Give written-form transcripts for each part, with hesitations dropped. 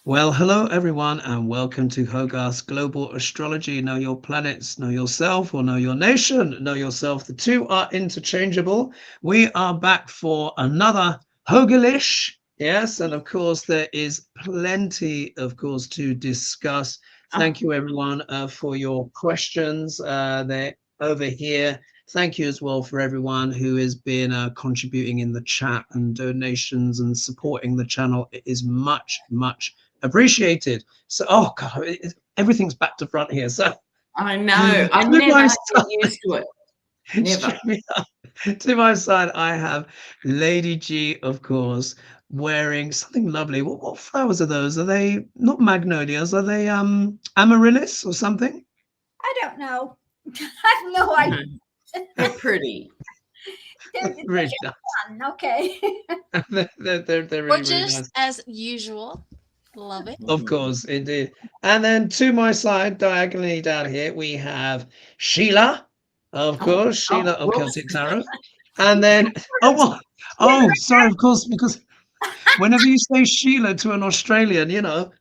Well, hello everyone, and welcome to HOGARTH'S Global Astrology. Know your planets, know yourself, or know your nation, know yourself. The two are interchangeable. We are back for another HoGaLeSh. Yes, and of course, there is plenty, of course, to discuss. Thank you, everyone, for your questions. They're over here. Thank you as well for everyone who has been contributing in the chat and donations and supporting the channel. It is much, much appreciated. So, oh God, everything's back to front here. So I know. I never get used to it. Never. To my side, I have Lady G, of course, wearing something lovely. What flowers are those? Are they not magnolias? Are they amaryllis or something? I don't know. I have no idea. They're pretty. They're Really fun. Okay. they're really, Gorgeous really nice. as usual. Love it. Of course, indeed. And then to my side, diagonally down here, we have Sheila, of course, Sheila of Celtic Tarot. And then, sorry, of course, because whenever you say Sheila to an Australian, you know.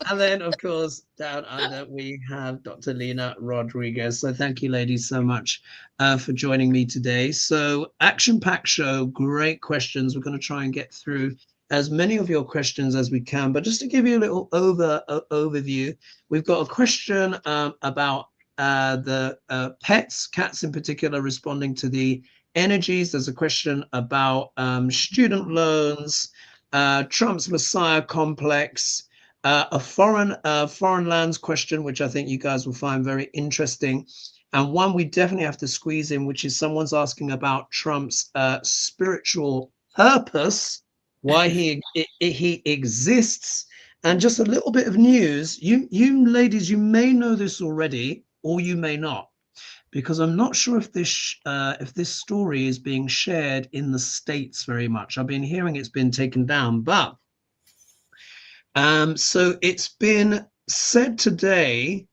And then, of course, down under, we have Dr. Lena Rodriguez. So thank you, ladies, so much for joining me today. So action-packed show, great questions. We're going to try and get through as many of your questions as we can. But just to give you a little overview, we've got a question about the pets, cats in particular, responding to the energies. There's a question about student loans, Trump's Messiah complex, a foreign lands question, which I think you guys will find very interesting, and one we definitely have to squeeze in, which is someone's asking about Trump's spiritual purpose, why he exists. And just a little bit of news, you ladies, you may know this already, or you may not, because I'm not sure if this story is being shared in the States very much. I've been hearing it's been taken down, but so it's been said today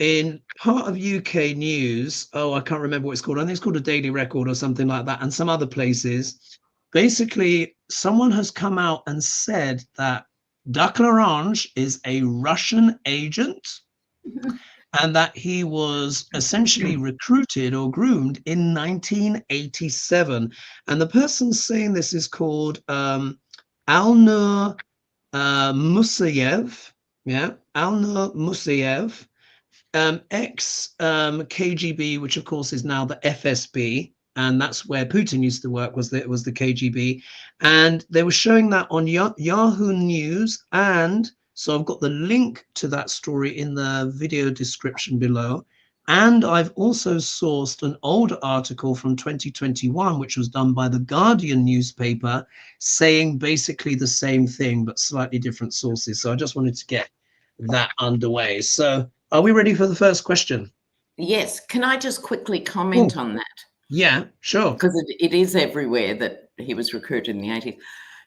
in part of UK news. Oh, I can't remember what it's called. I think it's called a Daily Record or something like that, and some other places. Basically, someone has come out and said that Duck L'Orange is a Russian agent and that he was essentially recruited or groomed in 1987. And the person saying this is called Alnur Musayev, Alnur Musayev, ex KGB, which of course is now the FSB, and that's where Putin used to work, was the KGB. And they were showing that on Yahoo News, and so I've got the link to that story in the video description below. And I've also sourced an older article from 2021, which was done by the Guardian newspaper, saying basically the same thing, but slightly different sources. So I just wanted to get that underway. So are we ready for the first question? Yes. Can I just quickly comment on that? Yeah, sure. Because it is everywhere that he was recruited in the 80s.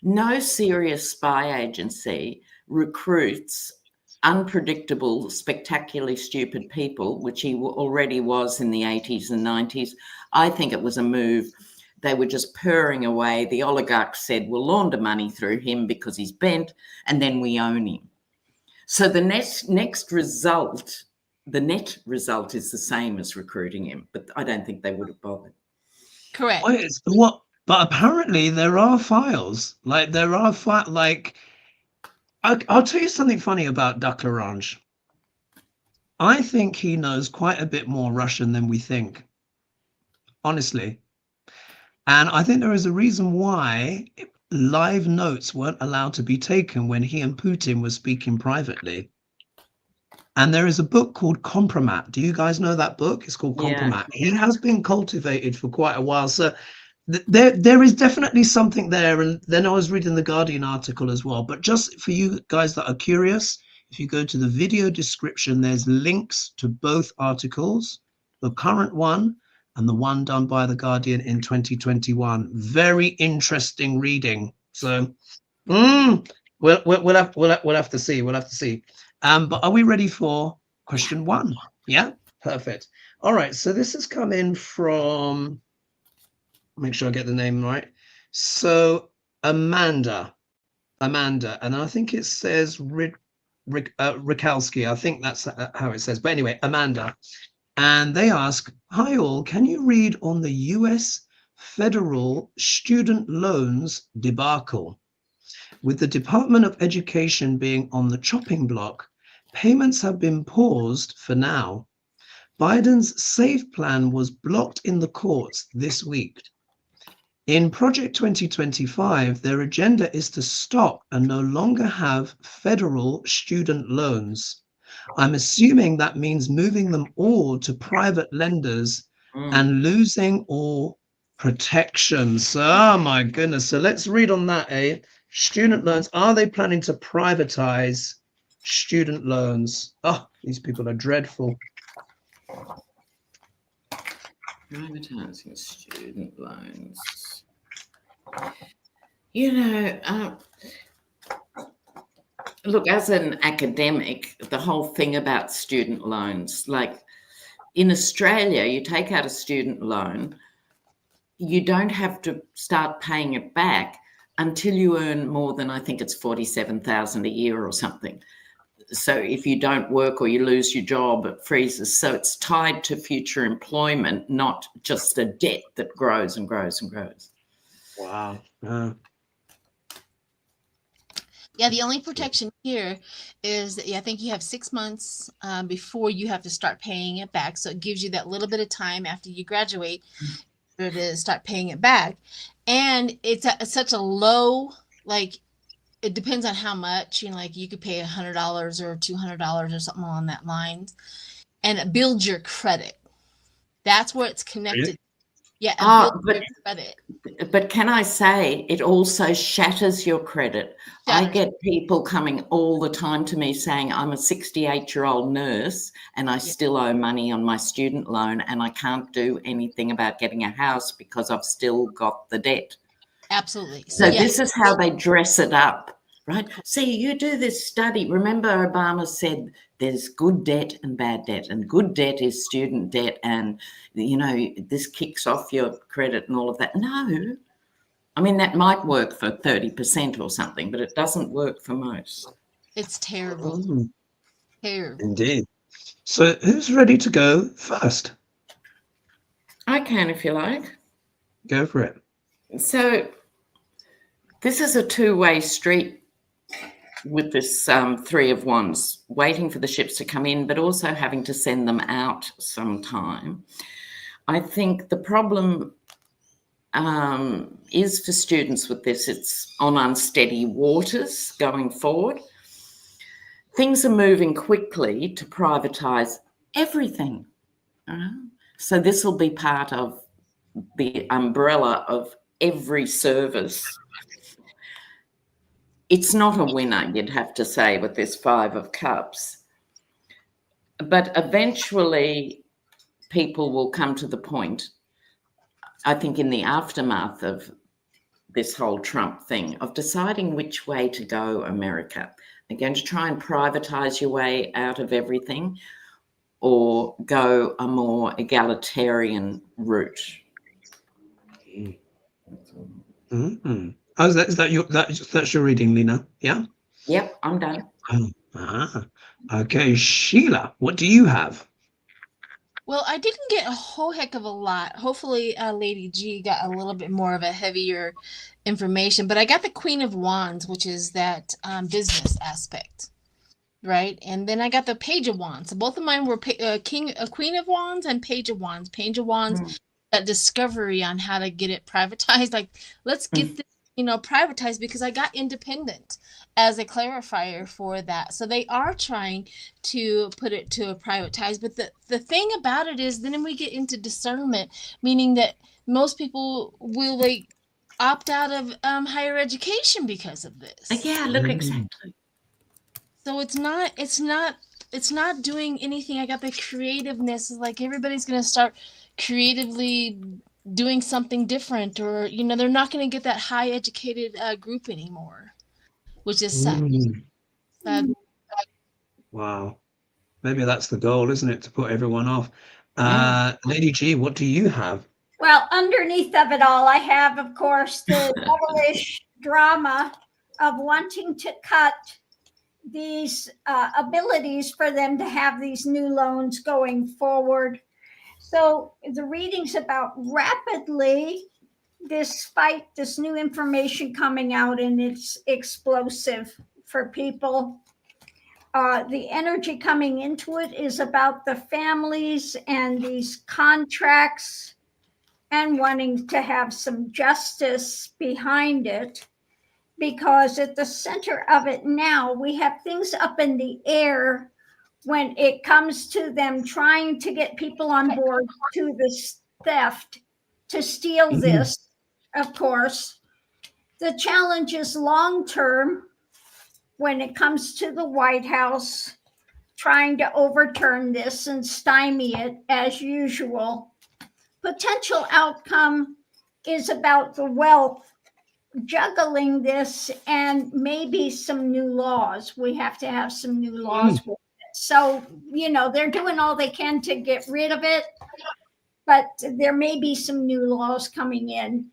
No serious spy agency recruits unpredictable, spectacularly stupid people, which he already was in the 80s and 90s. I think it was a move. They were just purring away. The oligarchs said, we'll launder money through him because he's bent, and then we own him. So the next result, the net result is the same as recruiting him, but I don't think they would have bothered. Correct. But apparently there are files. Like there are I'll tell you something funny about Duck L'Orange. I think he knows quite a bit more Russian than we think, honestly. And I think there is a reason why live notes weren't allowed to be taken when he and Putin were speaking privately. And there is a book called Compromat. Do you guys know that book? It's called Compromat. Yeah. He has been cultivated for quite a while. So there is definitely something there. And then I was reading the Guardian article as well. But just for you guys that are curious, if you go to the video description, there's links to both articles, the current one and the one done by the Guardian in 2021. Very interesting reading. So we'll have to see. We'll have to see. But are we ready for question one? Yeah, perfect. All right. So this has come in from, make sure I get the name right. So Amanda. Amanda, and I think it says Rikalski. I think that's how it says. But anyway, Amanda. And they ask, hi all, can you read on the US federal student loans debacle? With the Department of Education being on the chopping block, payments have been paused for now. Biden's SAFE plan was blocked in the courts this week. In Project 2025, their agenda is to stop and no longer have federal student loans. I'm assuming that means moving them all to private lenders and losing all protections. Oh my goodness. So let's read on that, eh? Student loans. Are they planning to privatize student loans? Oh, these people are dreadful. Privatizing student loans. You know, look, as an academic, the whole thing about student loans, like in Australia, you take out a student loan, you don't have to start paying it back until you earn more than, I think it's 47,000 a year or something. So if you don't work or you lose your job, it freezes. So it's tied to future employment, not just a debt that grows and grows and grows. Wow. Yeah, the only protection here is that I think you have 6 months before you have to start paying it back. So it gives you that little bit of time after you graduate to start paying it back. And it's such a low, like, it depends on how much, you know, like you could pay $100 or $200 or something along that line, and it builds your credit. That's where it's connected. Really? Yeah, it builds your credit. But can I say it also shatters your credit? I get people coming all the time to me saying, I'm a 68-year-old nurse and I still owe money on my student loan and I can't do anything about getting a house because I've still got the debt. Absolutely. So this is how they dress it up, right? See, you do this study. Remember Obama said there's good debt and bad debt, and good debt is student debt, and, you know, this kicks off your credit and all of that. No. I mean, that might work for 30% or something, but it doesn't work for most. It's terrible. Terrible. Indeed. So who's ready to go first? I can, if you like. Go for it. So this is a two-way street with this Three of Wands, waiting for the ships to come in, but also having to send them out sometime. I think the problem is for students with this, it's on unsteady waters going forward. Things are moving quickly to privatise everything. So this will be part of the umbrella of every service. It's not a winner, you'd have to say, with this Five of Cups. But eventually people will come to the point, I think in the aftermath of this whole Trump thing, of deciding which way to go, America. They're going to try and privatise your way out of everything or go a more egalitarian route. Mm-hmm. Oh, is that your that's your reading, Lena? Yeah. Yep, I'm done. Okay, Sheila, what do you have? Well, I didn't get a whole heck of a lot. Hopefully, Lady G got a little bit more of a heavier information, but I got the Queen of Wands, which is that business aspect, right? And then I got the Page of Wands. So both of mine were Queen of Wands and Page of Wands. Page of Wands, that discovery on how to get it privatized. Like, let's get this, privatized, because I got independent as a clarifier for that. So they are trying to put it to a privatized. But the thing about it is then we get into discernment, meaning that most people will opt out of higher education because of this. Yeah, look, exactly. So it's not doing anything. I got the creativeness, like everybody's going to start creatively doing something different, or they're not going to get that high educated group anymore, which is sad. Wow, maybe that's the goal, isn't it, to put everyone off? Lady G, what do you have? Well, underneath of it all, I have, of course, the devilish drama of wanting to cut these abilities for them to have these new loans going forward. So the reading's about rapidly, despite this new information coming out, and it's explosive for people. The energy coming into it is about the families and these contracts and wanting to have some justice behind it, because at the center of it now, we have things up in the air when it comes to them trying to get people on board to this theft, to steal this, of course. The challenge is long-term when it comes to the White House trying to overturn this and stymie it as usual. Potential outcome is about the wealth, juggling this, and maybe some new laws. We have to have some new laws with it. So, they're doing all they can to get rid of it, but there may be some new laws coming in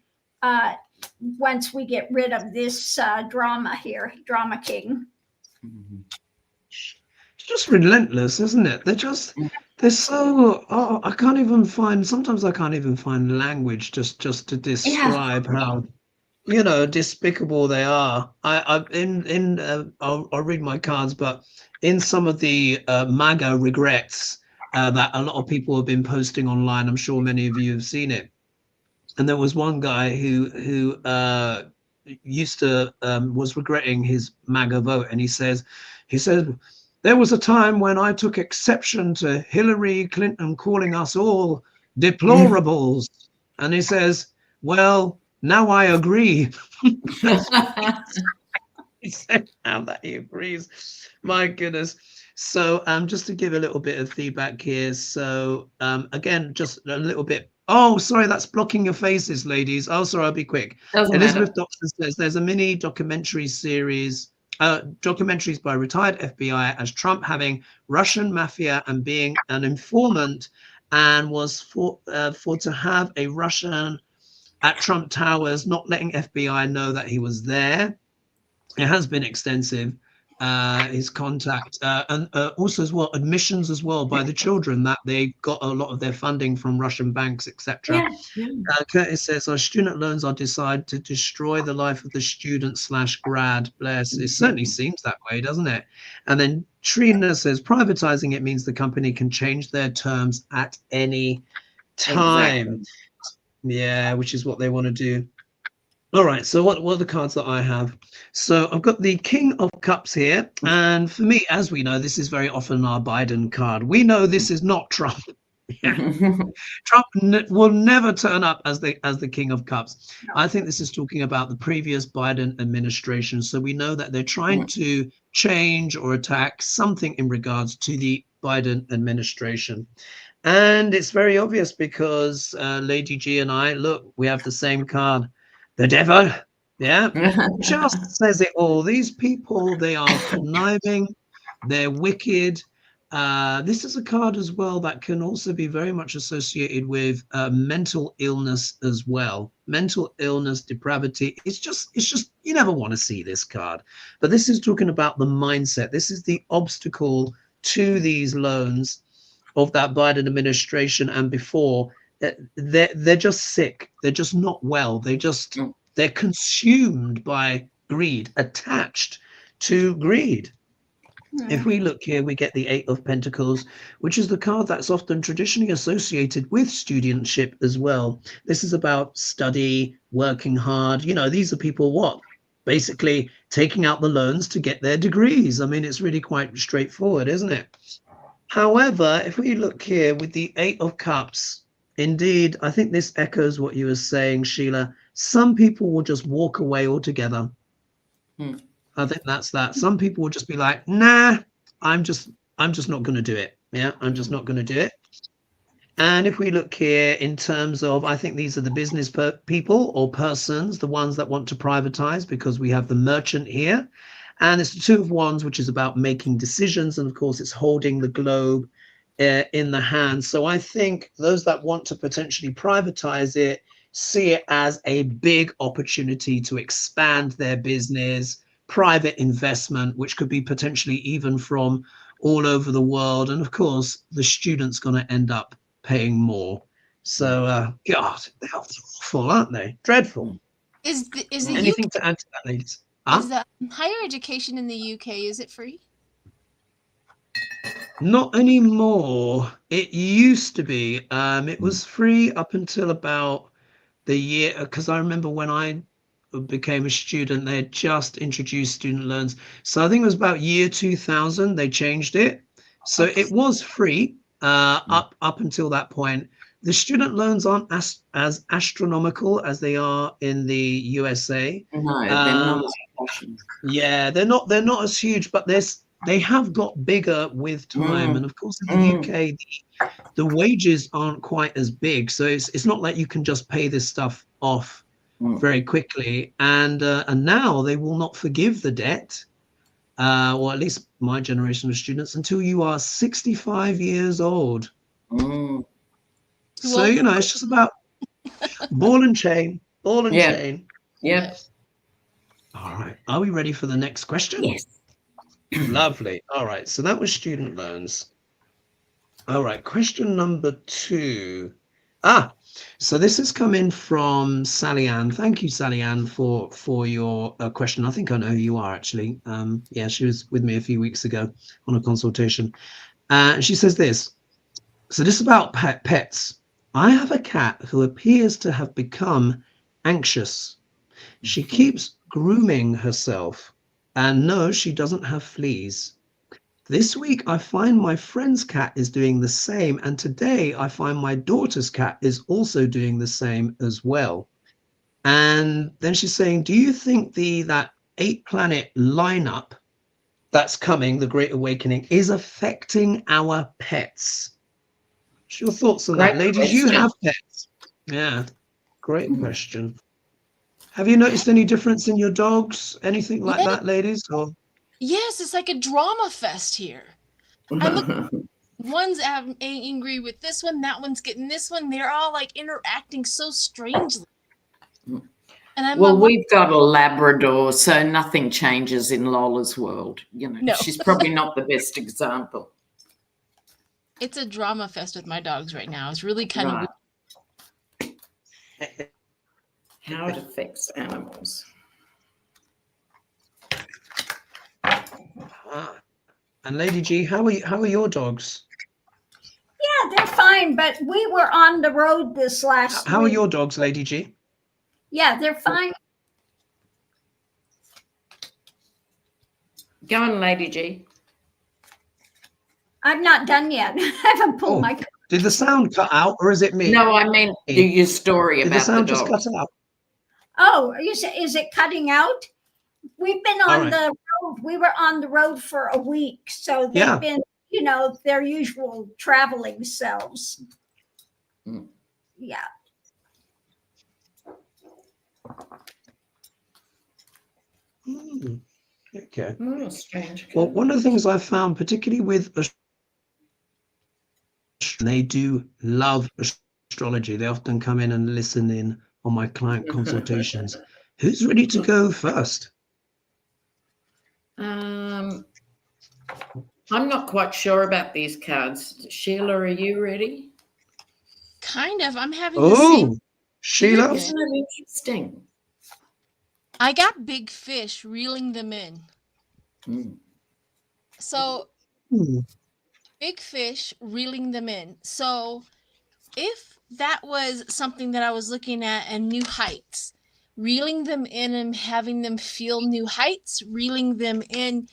once we get rid of this drama here, Drama King. It's just relentless, isn't it? They're so, I can't even find language just to describe how, despicable they are. I'll read my cards, but in some of the MAGA regrets that a lot of people have been posting online, I'm sure many of you have seen it. And there was one guy who was regretting his MAGA vote, and he said, there was a time when I took exception to Hillary Clinton calling us all deplorables. And he says, well, now I agree. He said now that he agrees. My goodness. So just to give a little bit of feedback here. So again, just a little bit. Oh, sorry, that's blocking your faces, ladies. Oh, sorry, I'll be quick. Elizabeth Dobson says there's a mini documentary series, documentaries by retired FBI as Trump having Russian mafia and being an informant, and was for to have a Russian at Trump Towers, not letting FBI know that he was there. It has been extensive. His contact and also as well admissions as well by the children that they got a lot of their funding from Russian banks, etc. Curtis says our student loans are designed to destroy the life of the student / grad. Bless. It certainly seems that way, doesn't it? And then Trina says privatizing it means the company can change their terms at any time. Exactly. Yeah, which is what they want to do. All right, so what are the cards that I have? So I've got the King of Cups here. And for me, as we know, this is very often our Biden card. We know this is not Trump. Trump will never turn up as the King of Cups. No. I think this is talking about the previous Biden administration. So we know that they're trying to change or attack something in regards to the Biden administration. And it's very obvious because Lady G and I, look, we have the same card. The devil, yeah, just says it all. These people, they are conniving, they're wicked. This is a card as well that can also be very much associated with mental illness as well. Mental illness, depravity. It's just you never want to see this card. But this is talking about the mindset. This is the obstacle to these loans of that Biden administration and before. They're just sick. They're just not well. They're consumed by greed, attached to greed. If we look here, we get the 8 of Pentacles, which is the card that's often traditionally associated with studentship as well. This is about study, working hard. These are people basically taking out the loans to get their degrees. I mean, it's really quite straightforward, isn't it? However, if we look here with the 8 of Cups, indeed, I think this echoes what you were saying, Sheila. Some people will just walk away altogether. I think that's that. Some people will just be like, nah, I'm just not going to do it. Yeah, I'm just not going to do it. And if we look here in terms of, I think these are the business people or persons, the ones that want to privatize, because we have the merchant here. And it's the 2 of Wands, which is about making decisions. And of course, it's holding the globe in the hand. So I think those that want to potentially privatize it see it as a big opportunity to expand their business, private investment, which could be potentially even from all over the world. And of course, the student's going to end up paying more. So, God, they're awful, aren't they? Dreadful. Is the Anything UK, to add to that, ladies? is the higher education in the UK, is it free? Not anymore. It used to be. It was free up until about the year, because I remember when I became a student, they had just introduced student loans. So I think it was about year 2000 they changed it. So it was free up until that point. The student loans aren't as astronomical as they are in the USA. No, they're not as passionate. Yeah, they're not as huge, but they have got bigger with time. And of course, in the UK, the wages aren't quite as big, so it's not like you can just pay this stuff off very quickly. And now they will not forgive the debt, or at least my generation of students, until you are 65 years old. So it's just about ball and chain. Chain. Yeah. All right, are we ready for the next question? Yes. Lovely. All right, so that was student loans. All right, question number 2. So this has come in from Sally Ann. Thank you, Sally Ann, for your question. I think I know who you are, actually. Yeah, she was with me a few weeks ago on a consultation. She says this. So this is about pets. I have a cat who appears to have become anxious. She keeps grooming herself. And no, she doesn't have fleas. This week, I find my friend's cat is doing the same. And today, I find my daughter's cat is also doing the same as well. And then she's saying, do you think that 8-planet lineup that's coming, the Great Awakening, is affecting our pets? What's your thoughts on that, ladies? You have pets. Yeah, great question. Have you noticed any difference in your dogs? Anything like that, ladies? Or Yes, it's like a drama fest here. I look, one's angry with this one, that one's getting this one. They're all like interacting so strangely. And we've got a Labrador, so nothing changes in Lola's world. No. She's probably not the best example. It's a drama fest with my dogs right now. It's really kind of weird. How it affects animals. And Lady G, how are your dogs? Yeah, they're fine, but we were on the road this last How week. are your dogs, Lady G? Yeah, they're fine. Go on, Lady G. I'm not done yet. I haven't pulled my... Did the sound cut out, or is it me? No, I meant your story about the sound dogs. just cut out? Oh, is it cutting out? We've been on the road. We were on the road for a week. So they've been, their usual traveling selves. Yeah. Okay. Strange. Well, one of the things I've found, particularly with they do love astrology. They often come in and listen in on my client consultations. Who's ready to go first? I'm not quite sure about these cards. Sheila, are you ready? Kind of. I'm having the same. Sheila? Isn't it interesting? I got big fish reeling them in. So big fish reeling them in. So if that was something that I was looking at and new heights, reeling them in and having them feel new heights, reeling them in,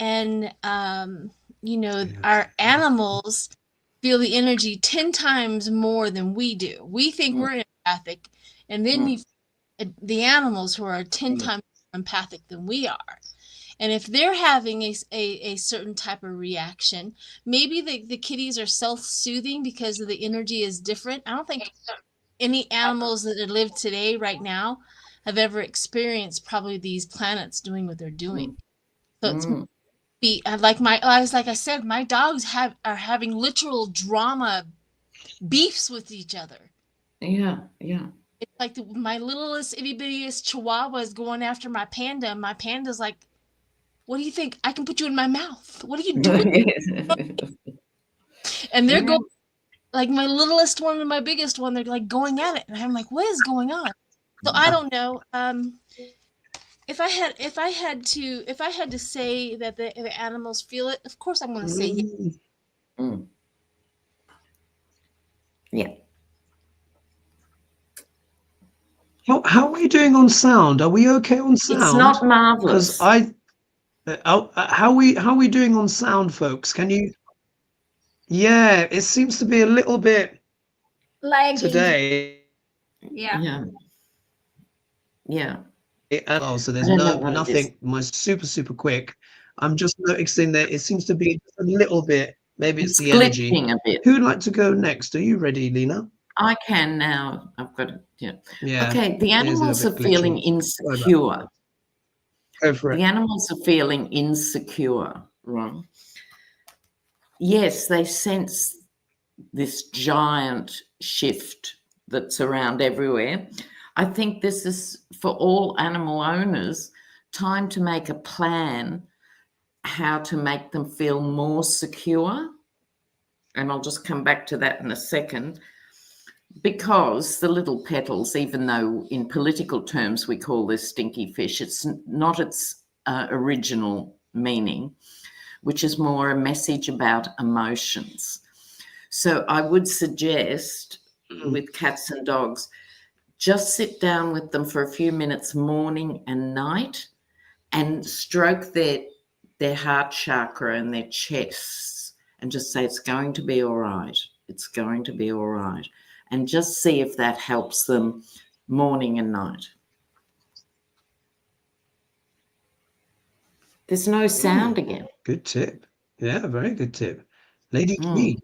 and our animals feel the energy 10 times more than we do. We think we're empathic, and then the animals who are 10 times more empathic than we are. And if they're having a certain type of reaction, maybe the kitties are self-soothing because the energy is different. I don't think any animals that live today right now have ever experienced probably these planets doing what they're doing. So it's like I said, my dogs are having literal drama beefs with each other. Yeah. It's like my littlest itty bittiest chihuahua is going after my panda, and my panda's like what do you think? I can put you in my mouth. What are you doing? And they're going, like my littlest one and my biggest one, they're like going at it. And I'm like, what is going on? So I don't know. If I had to say that the animals feel it, of course I'm going to say yes. Yeah. How are we doing on sound? Are we okay on sound? It's not marvelous. Because how are we doing on sound, folks? Can you? Yeah, it seems to be a little bit Lagging today. Yeah. Oh, so there's nothing. My super quick. I'm just noticing that it seems to be a little bit. Maybe it's the energy. A bit. Who'd like to go next? Are you ready, Lena? I can now. I've got it. Yeah. Okay. The animals are feeling insecure. Go for it. The animals are feeling insecure, right? Yes, they sense this giant shift that's around everywhere. I think this is, for all animal owners, time to make a plan how to make them feel more secure. And I'll just come back to that in a second. Because the little petals, even though in political terms we call this stinky fish, it's not its original meaning, which is more a message about emotions. So I would suggest with cats and dogs, just sit down with them for a few minutes morning and night and stroke their heart chakra and their chests and just say, it's going to be all right. It's going to be all right. And just see if that helps them morning and night. There's no sound again. Good tip. Yeah, very good tip. Lady G.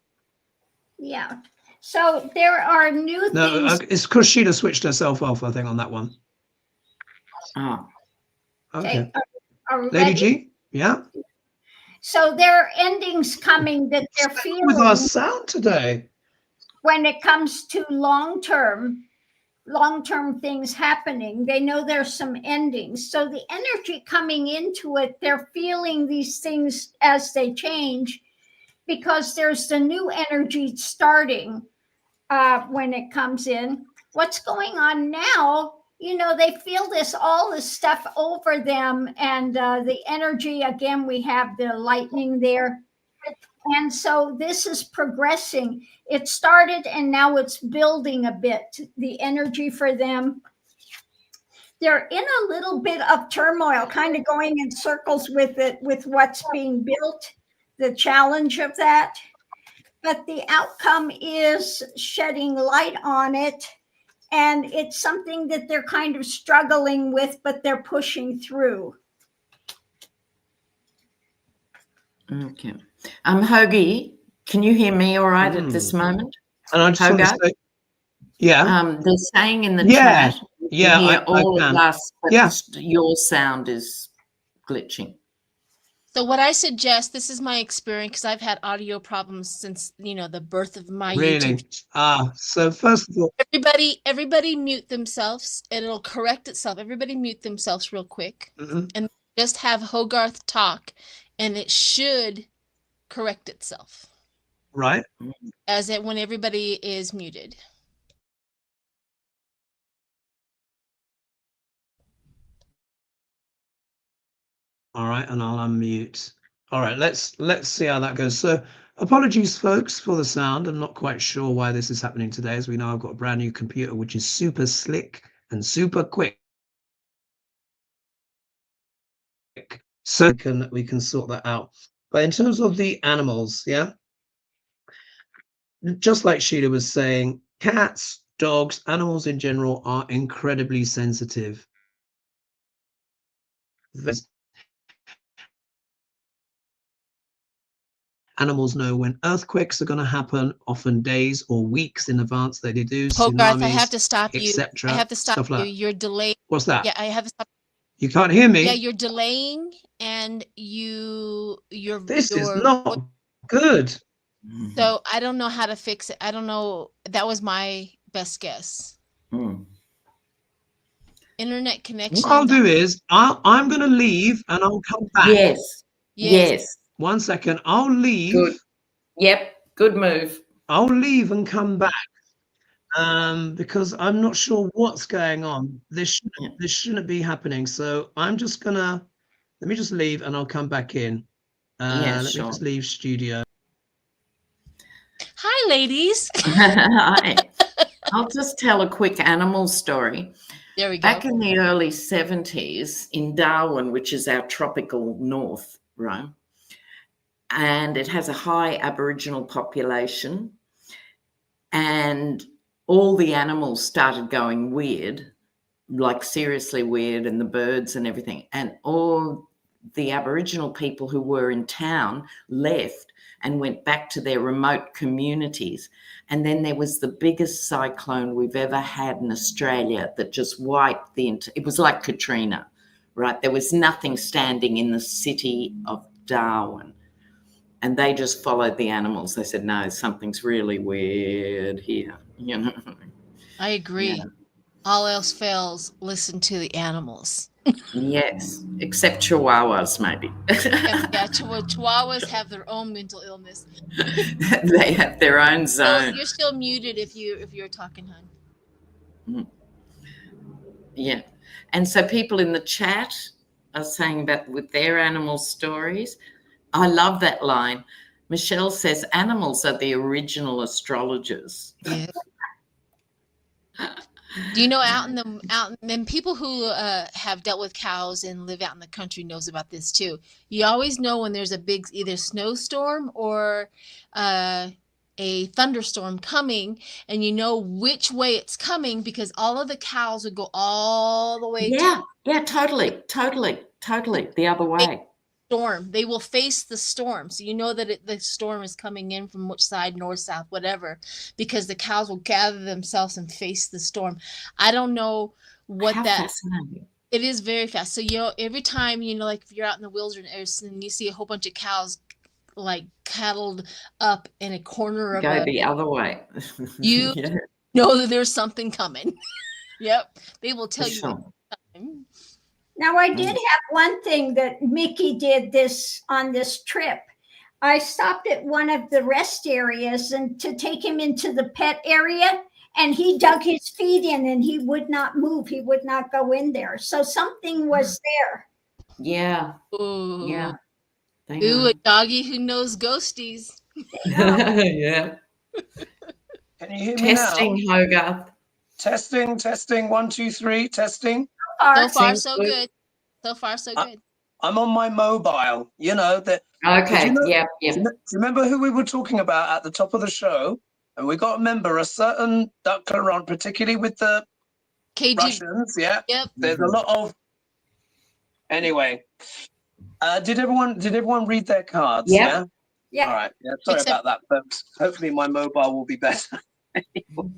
Yeah. So there are new things. It's because Sheila switched herself off, I think, on that one. Oh. Okay. Are we Lady ready? G? Yeah. So there are endings coming that they're feeling With our sound today. when it comes to long-term things happening. They know there's some endings. So the energy coming into it, they're feeling these things as they change because there's the new energy starting when it comes in. What's going on now, they feel all this stuff over them, and the energy, again, we have the lightning there. And so this is progressing. It started and now it's building a bit, the energy for them. They're in a little bit of turmoil, kind of going in circles with it, with what's being built, the challenge of that. But the outcome is shedding light on it. And it's something that they're kind of struggling with, but they're pushing through. Okay. Hoagie, can you hear me all right at this moment? And I just want to say, yeah. They're saying in the chat, yeah, hear I all can. of us, but Yeah. your sound is glitching. So what I suggest, this is my experience, because I've had audio problems since, the birth of my Really? YouTube. So first of all, everybody mute themselves, and it'll correct itself. Everybody mute themselves real quick, and just have Hogarth talk, and it should correct itself. Right. As it when everybody is muted. All right, and I'll unmute. All right, let's see how that goes. So apologies, folks, for the sound. I'm not quite sure why this is happening today. As we know, I've got a brand new computer, which is super slick and super quick. So we can sort that out. But in terms of the animals, yeah, just like Sheila was saying, cats, dogs, animals in general are incredibly sensitive. Animals know when earthquakes are going to happen, often days or weeks in advance. They do. Hogarth, I have to stop you. I have to stop you. You're delayed. What's that? Yeah, I have to stop. You can't hear me? Yeah, you're delaying, and This is not good. So I don't know how to fix it. I don't know. That was my best guess. internet connection. What I'll do is I'm going to leave and I'll come back. Yes. Yes. Yes. 1 second. I'll leave. Good. Yep. Good move. I'll leave and come back. Because I'm not sure what's going on. This shouldn't be happening. So I'm just gonna let me just leave and I'll come back in. Let me just leave studio. Hi, ladies. Hi. I'll just tell a quick animal story. There we go. Back in the early 70s in Darwin, which is our tropical north, right? And it has a high Aboriginal population, and all the animals started going weird, like seriously weird, and the birds and everything. And all the Aboriginal people who were in town left and went back to their remote communities. And then there was the biggest cyclone we've ever had in Australia that just wiped it was like Katrina, right? There was nothing standing in the city of Darwin. And they just followed the animals. They said, no, something's really weird here, you know. I agree. Yeah. All else fails, listen to the animals. Yes, except chihuahuas, maybe. Yeah, chihuahuas have their own mental illness. They have their own So zone. you're still muted if you're talking, hon. Yeah. And so people in the chat are saying that with their animal stories. I love that line. Michelle says animals are the original astrologers. Yeah. Do you know and people who have dealt with cows and live out in the country knows about this too. You always know when there's a big either snowstorm or a thunderstorm coming, and you know which way it's coming because all of the cows would go all the way. Totally the other way. Storm. They will face the storm, so you know that the storm is coming in from which side, north, south, whatever, because the cows will gather themselves and face the storm. I don't know what How that fascinating. It is very fast. So every time like if you're out in the wilderness and you see a whole bunch of cows like cattled up in a corner of go the other way. You know that there's something coming. Yep, they will tell you. Now, I did have one thing that Mickey did on this trip. I stopped at one of the rest areas and to take him into the pet area, and he dug his feet in and he would not move. He would not go in there. So something was there. Yeah. Ooh. Yeah. Ooh, a doggy who knows ghosties. Yeah. Can you hear me Testing, now? Hogarth. Testing. 1, 2, 3. Testing. So far, so good. So far, so good. I'm on my mobile. You know that. Okay. You know, Yep. Do you remember who we were talking about at the top of the show? And we got to remember a certain declarant, particularly with the KG. Russians. Yeah. Yep. There's a lot of. Anyway, did everyone read their cards? Yep. Yeah. All right. Yeah. Sorry about that, folks. Hopefully my mobile will be better. Anyway.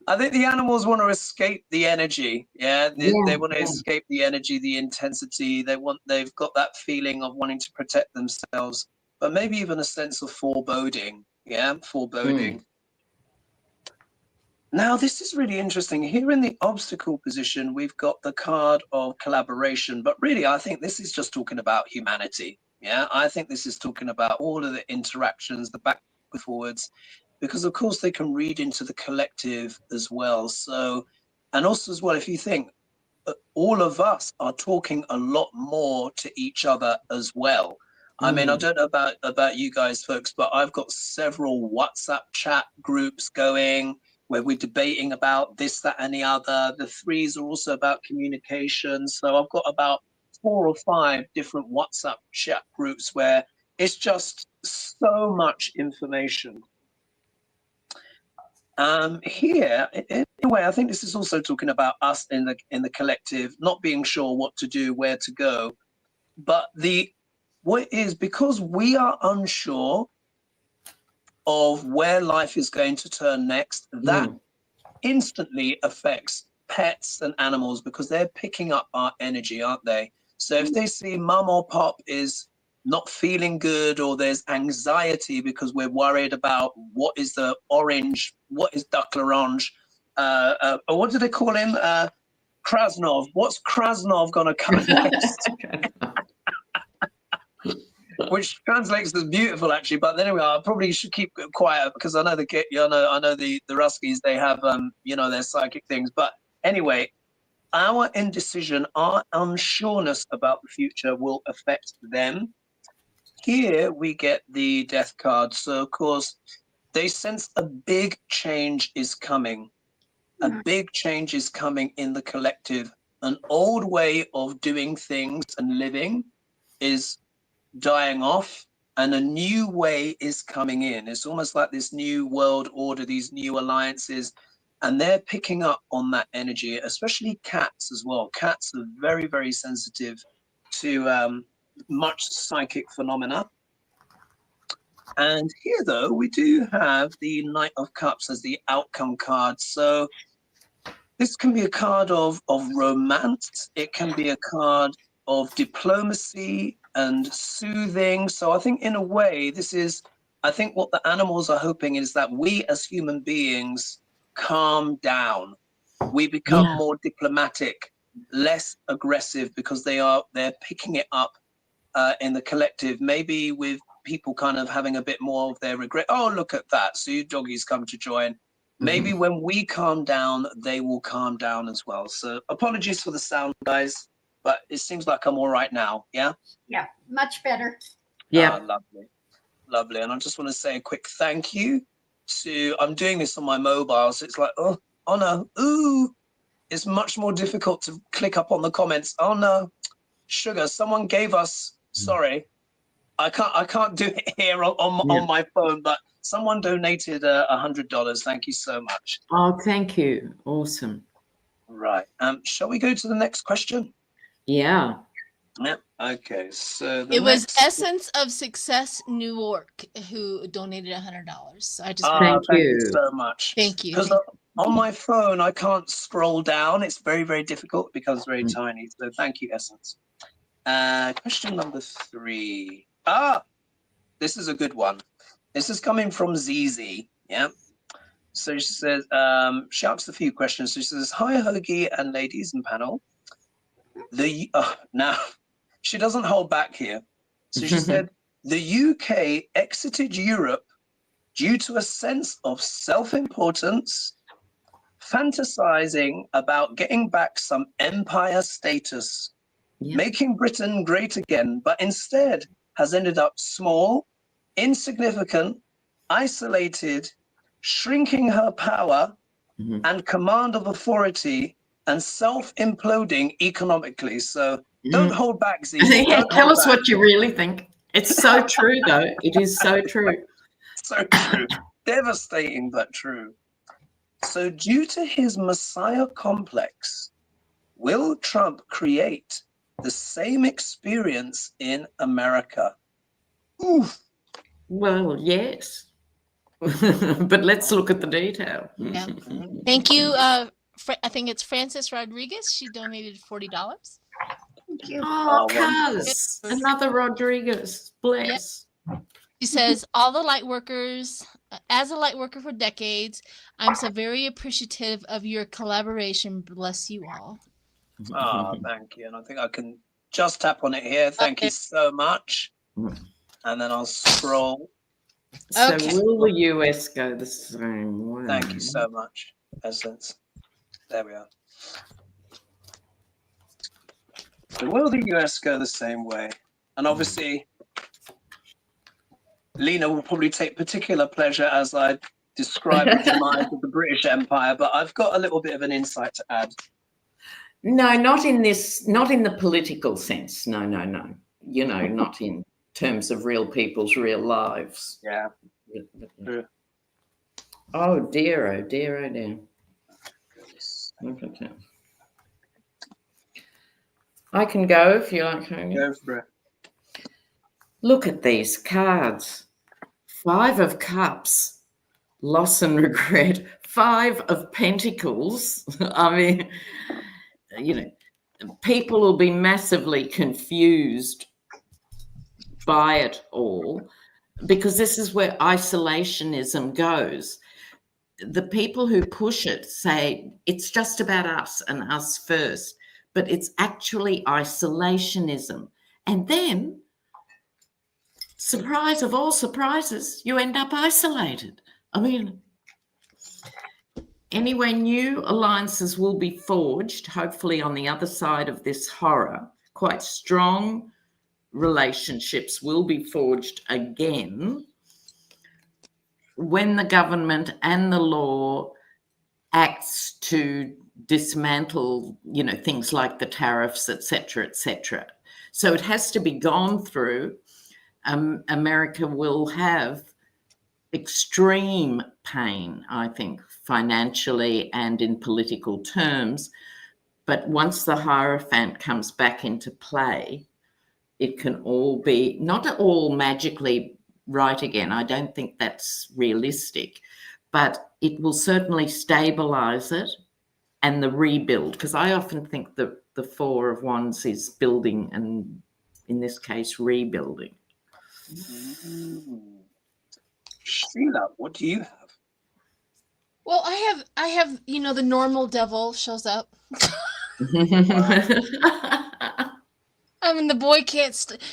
I think the animals want to escape the energy. Yeah, they want to escape the energy, the intensity. They've got that feeling of wanting to protect themselves, but maybe even a sense of foreboding. Yeah, foreboding. Now, this is really interesting. Here in the obstacle position, we've got the card of collaboration, but really, I think this is just talking about humanity. Yeah, I think this is talking about all of the interactions, the back and forwards. Because of course they can read into the collective as well. So, and also as well, if you think all of us are talking a lot more to each other as well. I mean, I don't know about you guys folks, but I've got several WhatsApp chat groups going where we're debating about this, that, and the other. The 3s are also about communication. So I've got about 4 or 5 different WhatsApp chat groups where it's just so much information. Here, in a way, I think this is also talking about us in the collective, not being sure what to do, where to go. But what is because we are unsure of where life is going to turn next, that instantly affects pets and animals because they're picking up our energy, aren't they? So if they see mum or pop is not feeling good, or there's anxiety because we're worried about what is duck l'orange, what do they call him? Krasnov. What's Krasnov gonna come next? Which translates as beautiful, actually. But anyway, I probably should keep quiet because I know I know the Ruskies. They have their psychic things. But anyway, our indecision, our unsureness about the future will affect them. Here we get the Death card. So of course, they sense a big change is coming. A big change is coming in the collective. An old way of doing things and living is dying off, and a new way is coming in. It's almost like this new world order, these new alliances, and they're picking up on that energy, especially cats as well. Cats are very, very sensitive to much psychic phenomena. And here, though, we do have the Knight of Cups as the outcome card. So this can be a card of romance. It can be a card of diplomacy and soothing. So I think in a way, I think what the animals are hoping is that we as human beings calm down. We become more diplomatic, less aggressive, because they're picking it up in the collective, maybe with people kind of having a bit more of their regret. Oh, look at that. So you doggies come to join. Maybe when we calm down, they will calm down as well. So apologies for the sound, guys, but it seems like I'm all right now. Yeah? Yeah, much better. Yeah. Lovely. Lovely. And I just want to say a quick thank you I'm doing this on my mobile. So it's like, oh no. Ooh, it's much more difficult to click up on the comments. Oh no, sugar, someone gave us, sorry. I can't do it here on my phone, but someone donated $100. Thank you so much. Oh, thank you. Awesome. Right. Shall we go to the next question? Yeah. Yeah. Okay. So It was Essence of Success New York who donated $100. So I just thank you so much. Thank you. Because on my phone I can't scroll down. It's very, very difficult. It becomes very tiny. So thank you, Essence. Question number 3. This is a good one. This is coming from ZZ. Yeah. So she says, she asks a few questions. She says, hi, Hoagie and ladies and panel. Now, she doesn't hold back here. So she said, the UK exited Europe due to a sense of self-importance, fantasizing about getting back some empire status, making Britain great again, but instead has ended up small, insignificant, isolated, shrinking her power and command of authority, and self-imploding economically. So don't hold back, Z. Tell us what you really think. It's so true, though. It is so true. So true. Devastating, but true. So due to his Messiah complex, will Trump create the same experience in America? Oof. Well, yes. But let's look at the detail. Yeah. Thank you. I think it's Frances Rodriguez. She donated $40. Thank you. Oh, cuz. Another Rodriguez. Bless. Yep. She says, all the light workers, as a light worker for decades, I'm so very appreciative of your collaboration. Bless you all. Thank you. And I think I can just tap on it here. Thank you so much. And then I'll scroll. So will the US go the same way? Thank you so much, Essence. There we are. So will the US go the same way? And obviously, Lena will probably take particular pleasure as I describe the demise of the British Empire, but I've got a little bit of an insight to add. No, not in the political sense. No. You know, not in terms of real people's real lives. Yeah. True. Oh dear, oh dear, oh dear. Okay. I can go if you like. Go for it. Look at these cards. 5 of Cups, loss and regret. 5 of Pentacles. I mean, you know, people will be massively confused by it all, because this is where isolationism goes. the people who push it say it's just about us and us first, but it's actually isolationism. And then, surprise of all surprises, you end up isolated. I mean, anyway, new alliances will be forged, hopefully on the other side of this horror. Quite strong relationships will be forged again when the government and the law acts to dismantle, things like the tariffs, etc., etc. So it has to be gone through. America will have extreme pain, I think, financially and in political terms. But once the Hierophant comes back into play, it can all be, not all magically right again. I don't think that's realistic, but it will certainly stabilize it and the rebuild, because I often think that the Four of Wands is building and, in this case, rebuilding. Sheila, what do you have? Well, I have, the normal devil shows up. I mean, the boy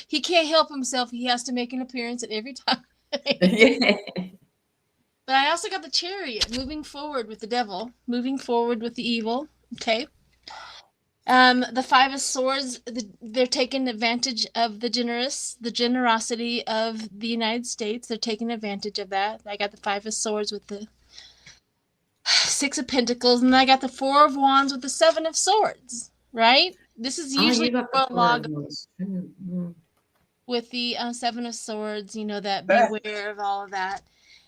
he can't help himself. He has to make an appearance at every time. Yeah. But I also got the Chariot, moving forward with the devil, moving forward with the evil. Okay. The Five of Swords, they're taking advantage of the generosity of the United States. They're taking advantage of that. I got the Five of Swords with the Six of Pentacles, and I got the Four of Wands with the Seven of Swords, right? This is usually with the Seven of Swords, that beware of all of that.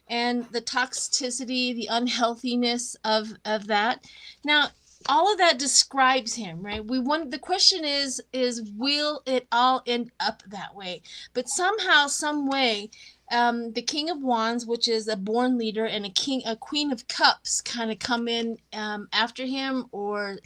And the toxicity, the unhealthiness of that. Now, all of that describes him, right? The question is will it all end up that way? But somehow, some way, the King of Wands, which is a born leader, and a Queen of Cups kind of come in after him, or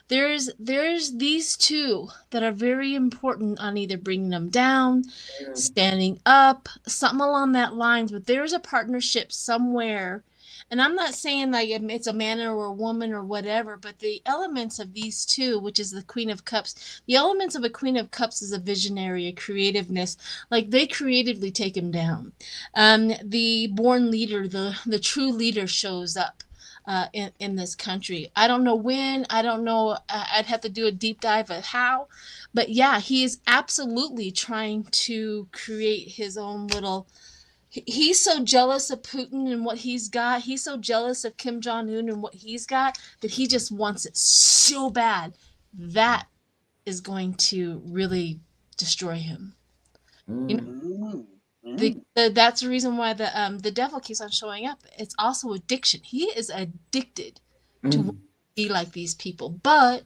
there's these two that are very important on either bringing them down, standing up, something along that lines. But there's a partnership somewhere. And I'm not saying like it's a man or a woman or whatever, but the elements of these two, which is the Queen of Cups, the elements of a Queen of Cups is a visionary, a creativeness. Like they creatively take him down. The born leader, the true leader shows up in this country. I don't know when. I don't know. I'd have to do a deep dive of how. But yeah, he is absolutely trying to create his own little... He's so jealous of Putin and what he's got. He's so jealous of Kim Jong-un and what he's got that he just wants it so bad. That is going to really destroy him. That's the reason why the devil keeps on showing up. It's also addiction. He is addicted to be like these people. But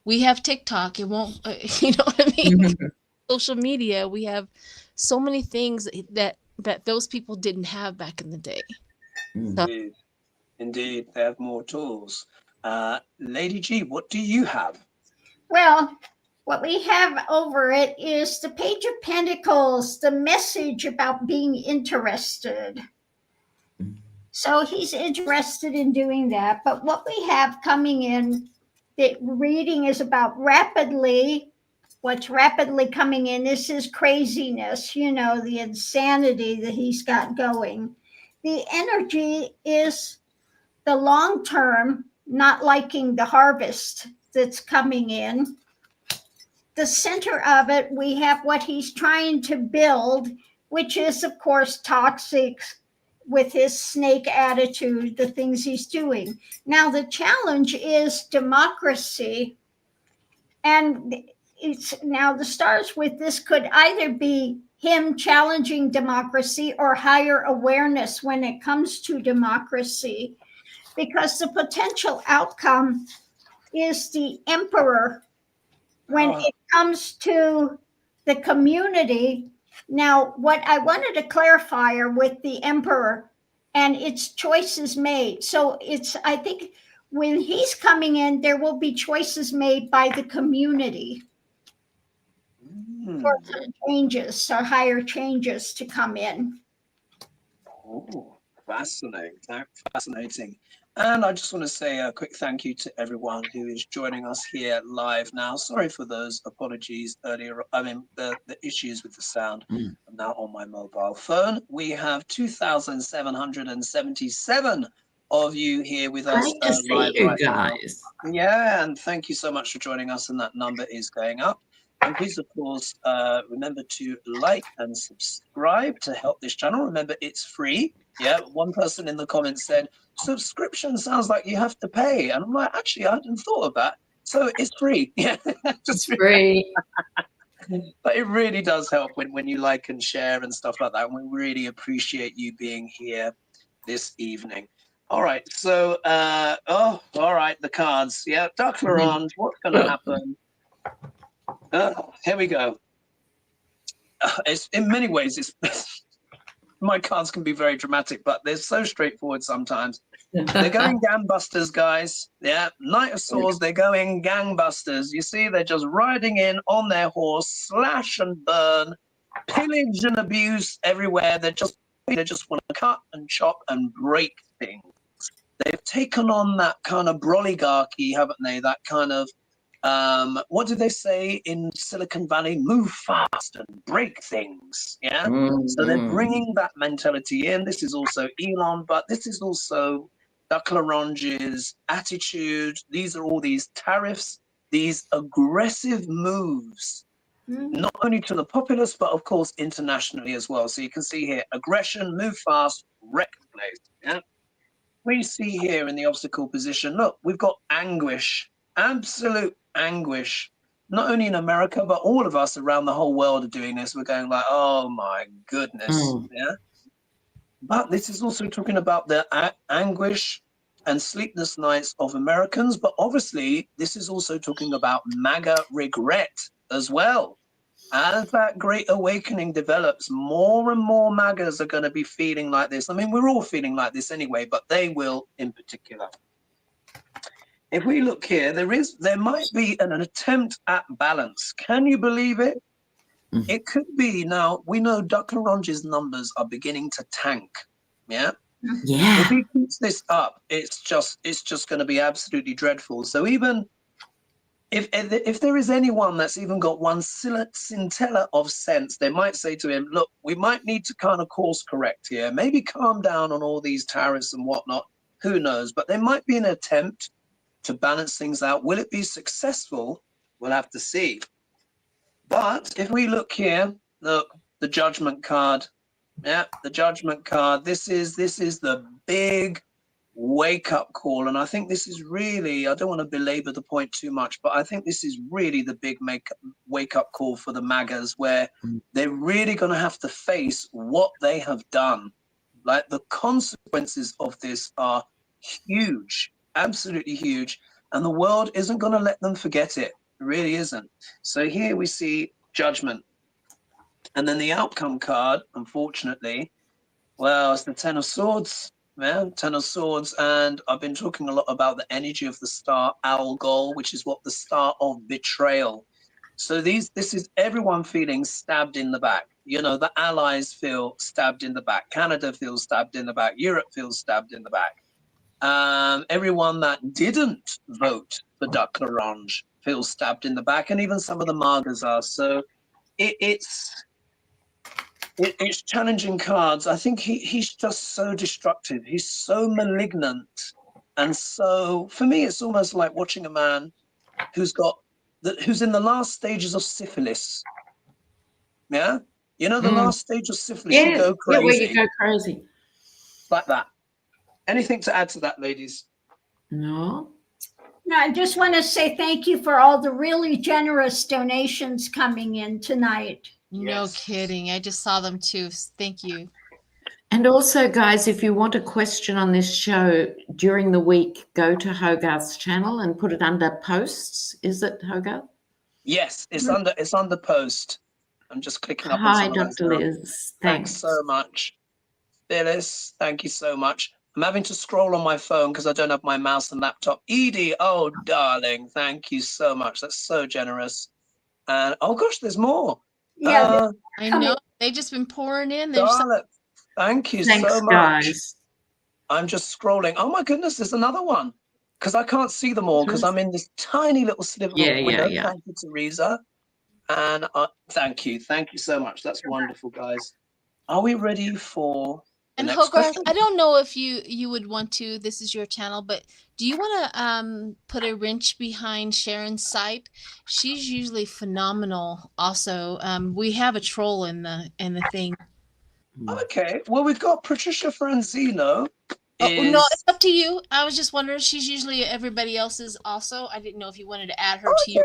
we have TikTok. It won't, you know what I mean? Social media. We have so many things that those people didn't have back in the day. Indeed, they have more tools. Lady G, what do you have? Well, what we have over it is the Page of Pentacles, the message about being interested. So he's interested in doing that. But what we have coming in, the reading is about rapidly. What's rapidly coming in, this is craziness, the insanity that he's got going. The energy is the long term, not liking the harvest that's coming in. The center of it, we have what he's trying to build, which is, of course, toxic with his snake attitude, the things he's doing. Now, the challenge is democracy. And now the stars with this could either be him challenging democracy or higher awareness when it comes to democracy, because the potential outcome is the emperor when it comes to the community. Now, what I wanted to clarify are with the emperor and its choices made. So I think when he's coming in, there will be choices made by the community for changes or higher changes to come in. Oh, Fascinating. And I just want to say a quick thank you to everyone who is joining us here live now. Sorry for those apologies earlier. I mean, the issues with the sound. I'm now on my mobile phone. We have 2,777 of you here with us Great to see live you right now. guys. Yeah, and thank you so much for joining us, and that number is going up. And please, of course, remember to like and subscribe to help this channel. Remember, it's free. Yeah, one person in the comments said, subscription sounds like you have to pay. And I'm like, actually, I hadn't thought of that. So it's free. Yeah, It's free. But it really does help when you like and share and stuff like that. And we really appreciate you being here this evening. All right, so, all right, the cards. Yeah, Duck Laurent, what's going to happen? Here we go. It's in many ways, it's my cards can be very dramatic, but they're so straightforward sometimes. They're going gangbusters, guys. Yeah, Knight of Swords, they're going gangbusters. You see, they're just riding in on their horse, slash and burn, pillage and abuse everywhere. They just want to cut and chop and break things. They've taken on that kind of broligarchy, haven't they? That kind of what do they say in Silicon Valley? Move fast and break things. Yeah. So they're bringing that mentality in. This is also Elon, but this is also Duck Laurent's attitude. These are all these tariffs, these aggressive moves, not only to the populace, but of course internationally as well. So you can see here aggression, move fast, wreck the place. Yeah. We see here in the obstacle position, look, we've got anguish, absolute anguish, not only in America, but all of us around the whole world are doing this. We're going like, oh my goodness. Yeah. But this is also talking about the anguish and sleepless nights of Americans. But obviously, this is also talking about MAGA regret as well. As that great awakening develops, more and more MAGAs are going to be feeling like this. I mean, we're all feeling like this anyway, but they will in particular. If we look here, there might be an attempt at balance. Can you believe it? It could be. Now, we know Duck Laurent's numbers are beginning to tank. Yeah? Yeah. If he keeps this up, it's just going to be absolutely dreadful. So even if there is anyone that's even got one scintilla of sense, they might say to him, look, we might need to kind of course correct here. Maybe calm down on all these tariffs and whatnot. Who knows? But there might be an attempt to balance things out. Will it be successful? We'll have to see. But if we look here, look, the Judgment card. Yeah, the Judgment card. This is the big wake-up call. And I think this is really, I don't want to belabor the point too much, but I think this is really the big wake-up call for the MAGAs, where they're really going to have to face what they have done. Like, the consequences of this are huge. Absolutely huge, and the world isn't going to let them forget it. It really isn't. So here we see Judgment, and then the outcome card, unfortunately, well, it's the Ten of Swords, man. Ten of Swords, and I've been talking a lot about the energy of the star Algol, which is what the star of betrayal. So this is everyone feeling stabbed in the back. You know, the Allies feel stabbed in the back. Canada feels stabbed in the back. Europe feels stabbed in the back. Everyone that didn't vote for Duck Laurent feels stabbed in the back, and even some of the MAGAs are. So it's challenging cards. I think he's just so destructive. He's so malignant, and so for me, it's almost like watching a man who's in the last stages of syphilis. Yeah, you know, the last stage of syphilis, you go crazy. Yeah, where you go crazy, like that. Anything to add to that, ladies? No. No, I just want to say thank you for all the really generous donations coming in tonight. No kidding. I just saw them too. Thank you. And also, guys, if you want a question on this show during the week, go to HOGARTH'S channel and put it under posts. Is it HOGARTH? Yes, it's under post. I'm just clicking up on Hi, some of Dr. those. Liz. Thanks so much. Phyllis, thank you so much. I'm having to scroll on my phone because I don't have my mouse and laptop. Edie, oh, darling, thank you so much. That's so generous. And, oh, gosh, there's more. Yeah, I know. They've just been pouring in. Charlotte, thank you Thanks, so much. guys. I'm just scrolling. Oh my goodness, there's another one. Because I can't see them all because I'm in this tiny little sliver of Yeah, window. yeah. Thank you, Teresa. And thank you so much. That's wonderful, guys. Are we ready for the And next Hogarth, question? I don't know if you would want to. This is your channel, but do you want to put a wrench behind Sharon Sipe? She's usually phenomenal. Also, we have a troll in the thing. Okay. Well, we've got Patricia Franzino. Oh no, it's up to you. I was just wondering. She's usually everybody else's also. I didn't know if you wanted to add her to you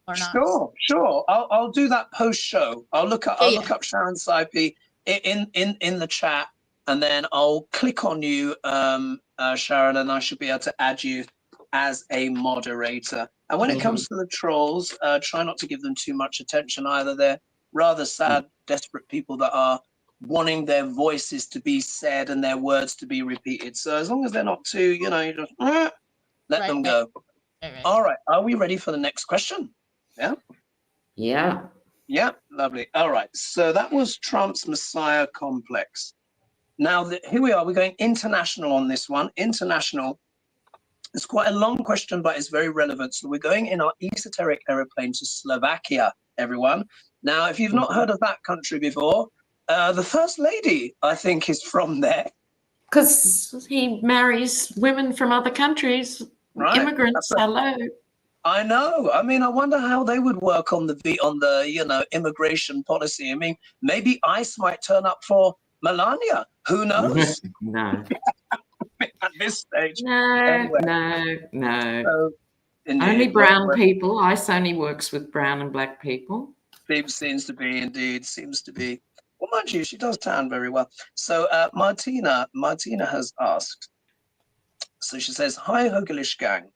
or not. Sure. I'll do that post show. I'll look up Sharon Sipe in the chat, and then I'll click on you, Sharon, and I should be able to add you as a moderator. And when it comes to the trolls, try not to give them too much attention either. They're rather sad, desperate people that are wanting their voices to be said and their words to be repeated. So as long as they're not too, you just let them go. Right. All right. Are we ready for the next question? Yeah. Yeah, lovely. All right. So that was Trump's Messiah complex. Now, here we are. We're going international on this one. International. It's quite a long question, but it's very relevant. So we're going in our esoteric aeroplane to Slovakia, everyone. Now, if you've not heard of that country before, the First Lady, I think, is from there. Because he marries women from other countries, right. Immigrants. Hello. I know. I mean, I wonder how they would work on the immigration policy. I mean, maybe ICE might turn up for Melania. Who knows? No. At this stage. No. Anyway. So, only brown people. ICE only works with brown and black people. Seems to be, indeed. Seems to be. Well, mind you, she does tan very well. So Martina has asked. So she says, "Hi, HoGaLeSh gang.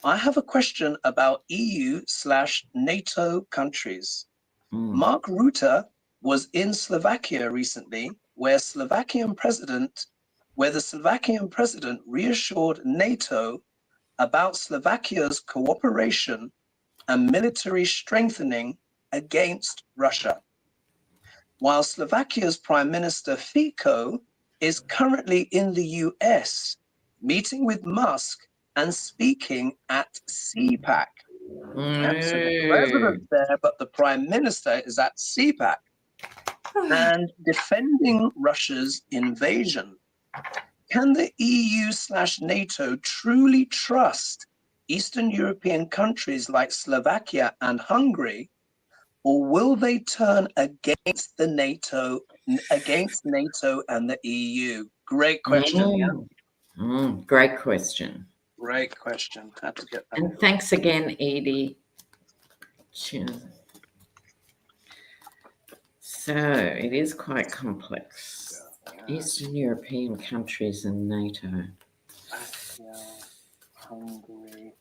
I have a question about EU/NATO countries. Mark Rutte was in Slovakia recently, where the Slovakian president reassured NATO about Slovakia's cooperation and military strengthening against Russia. While Slovakia's Prime Minister Fico is currently in the US, meeting with Musk and speaking at CPAC. So the president's there, but the Prime Minister is at CPAC and defending Russia's invasion. Can the EU/NATO truly trust Eastern European countries like Slovakia and Hungary, or will they turn against NATO and the EU?" Great question. Great question. Great question. Had to get that. And thanks again, Edie. So it is quite complex. Eastern European countries and NATO. Hungary.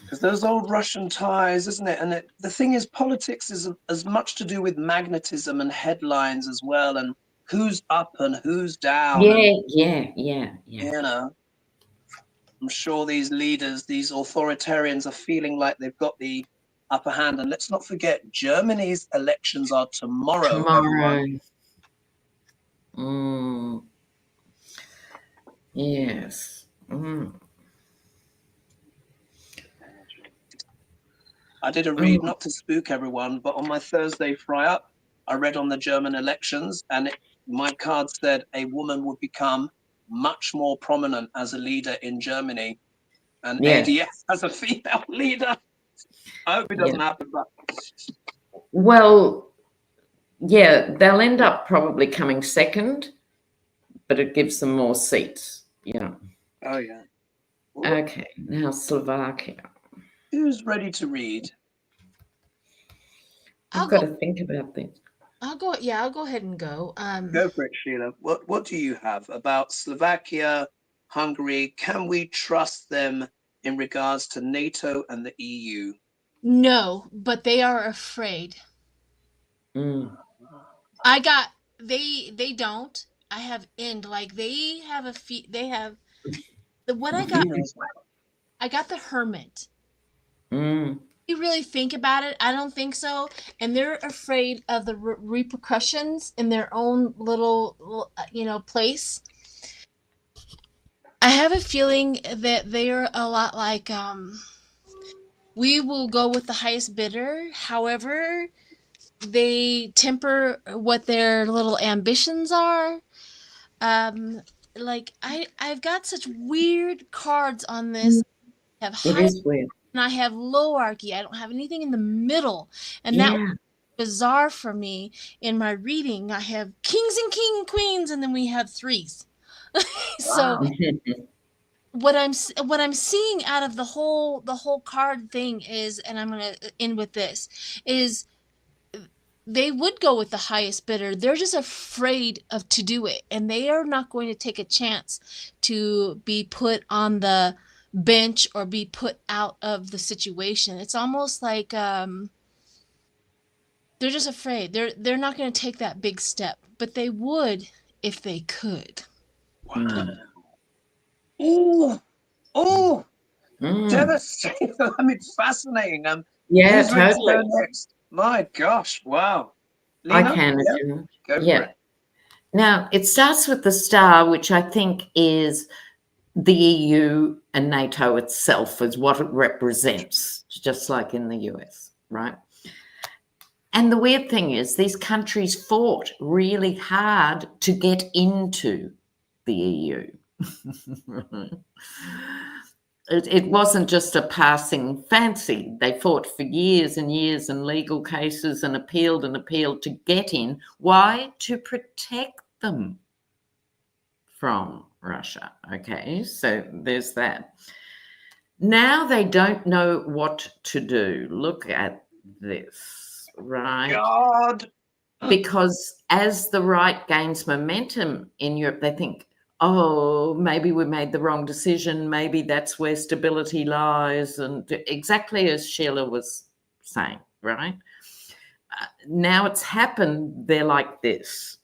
Because those old Russian ties, isn't it? And the thing is, politics is as much to do with magnetism and headlines as well, and who's up and who's down. Yeah. I'm sure these leaders, these authoritarians, are feeling like they've got the upper hand. And let's not forget, Germany's elections are tomorrow. Yes. I did a read, not to spook everyone, but on my Thursday fry-up, I read on the German elections, and my card said a woman would become much more prominent as a leader in Germany, and ADS as a female leader. I hope it doesn't happen, but... Well, yeah, they'll end up probably coming second, but it gives them more seats, Oh, yeah. Okay, now Slovakia. Who's ready to read? I've got to think about this. I'll go ahead and go. Go for it, Sheila. What do you have about Slovakia, Hungary? Can we trust them in regards to NATO and the EU? No, but they are afraid. They don't. I have they have I got the Hermit. you really think about it, I don't think so. And they're afraid of the repercussions in their own little, place. I have a feeling that they're a lot like, we will go with the highest bidder. However, they temper what their little ambitions are. Like I've got such weird cards on this. I have It high is weird. and I have lowarchy. I don't have anything in the middle. And that Yeah. was bizarre for me in my reading. I have kings and queens, and then we have threes. So Wow. what I'm seeing out of the whole card thing is, and I'm gonna end with this, is they would go with the highest bidder. They're just afraid to do it, and they are not going to take a chance to be put on the bench or be put out of the situation. It's almost like they're just afraid. They're not going to take that big step, but they would if they could. Wow. Oh, devastating. I mean, fascinating. Yeah, who's ready to totally. go next? My gosh, wow. I Lena? can. Yeah, go for Yeah. it. Now, it starts with the star, which I think is the EU and NATO itself, is what it represents, just like in the US, right? And the weird thing is these countries fought really hard to get into the EU. It wasn't just a passing fancy. They fought for years and years in legal cases and appealed to get in. Why? To protect them from Russia. Okay, so there's that. Now they don't know what to do. Look at this, right? God. Because as the right gains momentum in Europe, they think, oh, maybe we made the wrong decision. Maybe that's where stability lies. And exactly as Sheila was saying, right? Now it's happened, they're like this.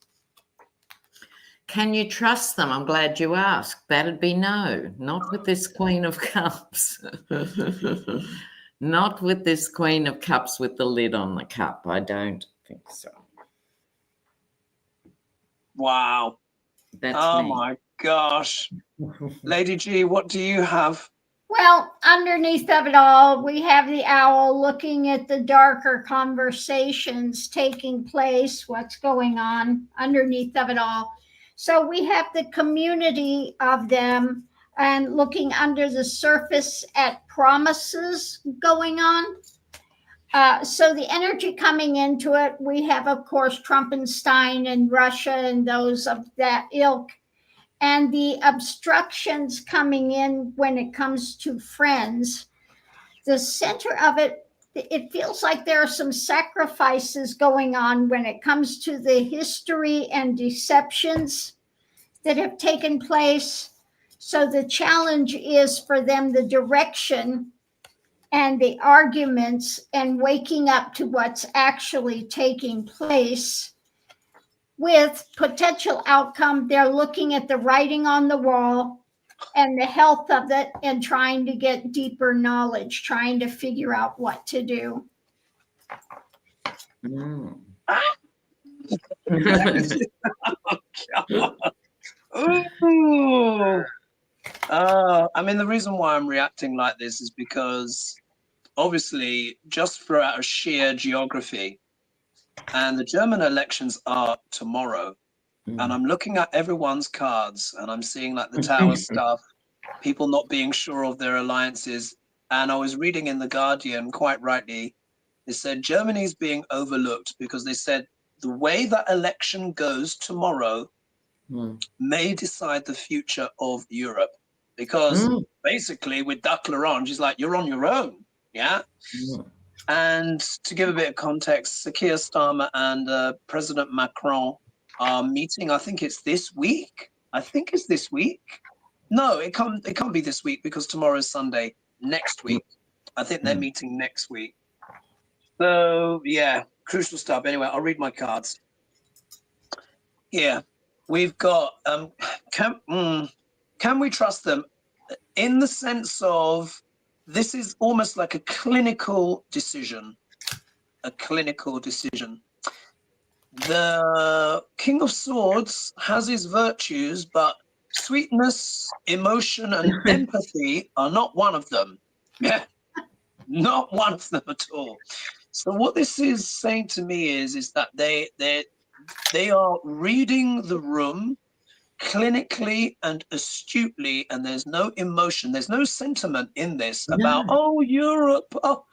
Can you trust them? I'm glad you asked. That'd be no, not with this Queen of Cups. Not with this Queen of Cups with the lid on the cup. I don't think so. Wow. That's oh me. My gosh. Lady G, what do you have? Well, underneath of it all, we have the owl looking at the darker conversations taking place, what's going on underneath of it all. So we have the community of them and looking under the surface at promises going on. So the energy coming into it, we have, of course, Trumpenstein and Russia and those of that ilk. And the obstructions coming in when it comes to friends, the center of it, it feels like there are some sacrifices going on when it comes to the history and deceptions that have taken place. So the challenge is for them the direction and the arguments and waking up to what's actually taking place. With potential outcome, they're looking at the writing on the wall and the health of it and trying to get deeper knowledge, trying to figure out what to do. Mm. Ooh. I mean, the reason why I'm reacting like this is because obviously just for our sheer geography, and the German elections are tomorrow. And I'm looking at everyone's cards and I'm seeing like the Tower stuff, people not being sure of their alliances. And I was reading in The Guardian, quite rightly, they said Germany's being overlooked because they said the way that election goes tomorrow may decide the future of Europe. Because basically with Duck L'Orange, he's like, you're on your own. Yeah. And to give a bit of context, Keir Starmer and President Macron are meeting. I think it's this week. No, it can't be this week because tomorrow is Sunday. Next week. I think they're meeting next week. So yeah, crucial stuff. Anyway, I'll read my cards. Yeah, we've got can we trust them in the sense of this is almost like a clinical decision. A clinical decision. The King of Swords has his virtues, but sweetness, emotion, and empathy are not one of them. Yeah, not one of them at all. So what this is saying to me is that they are reading the room clinically and astutely, and there's no emotion, there's no sentiment in this about, oh, Europe, oh,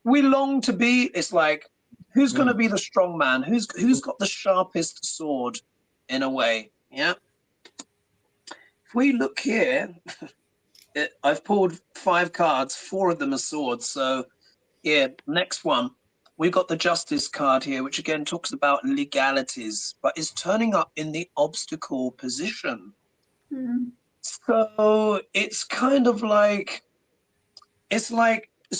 we long to be. It's like, who's going to be the strong man? Who's got the sharpest sword, in a way? Yeah. If we look here, I've pulled 5 cards. 4 of them are swords. So, yeah, next one. We've got the Justice card here, which again talks about legalities, but is turning up in the obstacle position. So it's kind of like, it's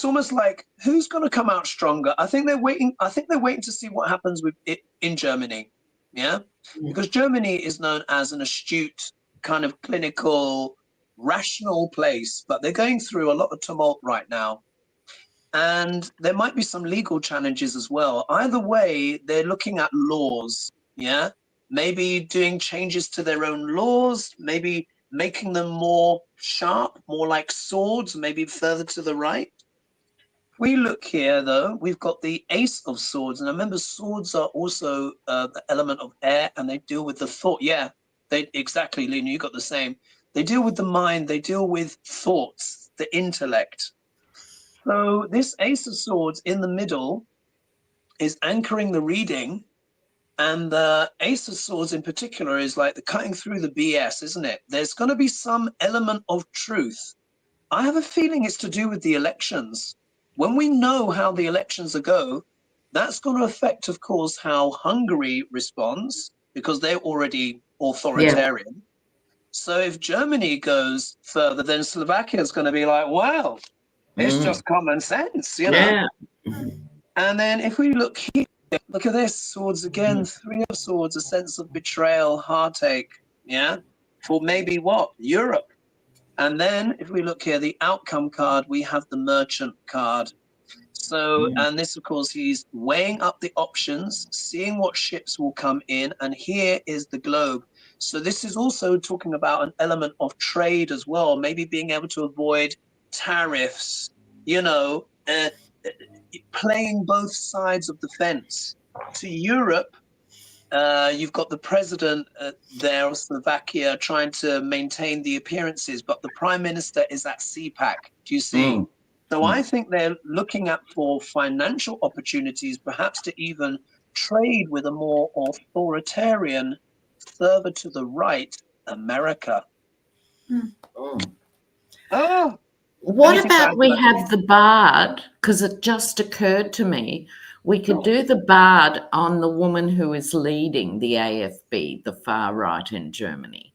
almost like, who's going to come out stronger? I think they're waiting to see what happens with it in Germany. Yeah, because Germany is known as an astute, kind of clinical, rational place, but they're going through a lot of tumult right now. And there might be some legal challenges as well. Either way, they're looking at laws. Yeah, maybe doing changes to their own laws, maybe making them more sharp, more like swords, maybe further to the right. We look here, though, we've got the Ace of Swords. And remember, swords are also the element of air, and they deal with the thought. Yeah, exactly, Lena, you got the same. They deal with the mind. They deal with thoughts, the intellect. So this Ace of Swords in the middle is anchoring the reading. And the Ace of Swords in particular is like the cutting through the BS, isn't it? There's going to be some element of truth. I have a feeling it's to do with the elections. When we know how the elections go, that's going to affect, of course, how Hungary responds, because they're already authoritarian. Yeah. So if Germany goes further, then Slovakia is going to be like, wow, it's just common sense, you know? Yeah. And then if we look here, look at this, swords again, 3 of swords, a sense of betrayal, heartache, yeah? For maybe what? Europe. And then if we look here, the outcome card, we have the merchant card. So, and this, of course, he's weighing up the options, seeing what ships will come in, and here is the globe. So this is also talking about an element of trade as well, maybe being able to avoid tariffs, you know, playing both sides of the fence. To Europe, you've got the president there of Slovakia trying to maintain the appearances, but the prime minister is at CPAC. Do you see? So I think they're looking at for financial opportunities, perhaps to even trade with a more authoritarian, further to the right, America. Oh. What about we have the Bard? Because it just occurred to me, we could do the Bard on the woman who is leading the AFB, the far right in Germany.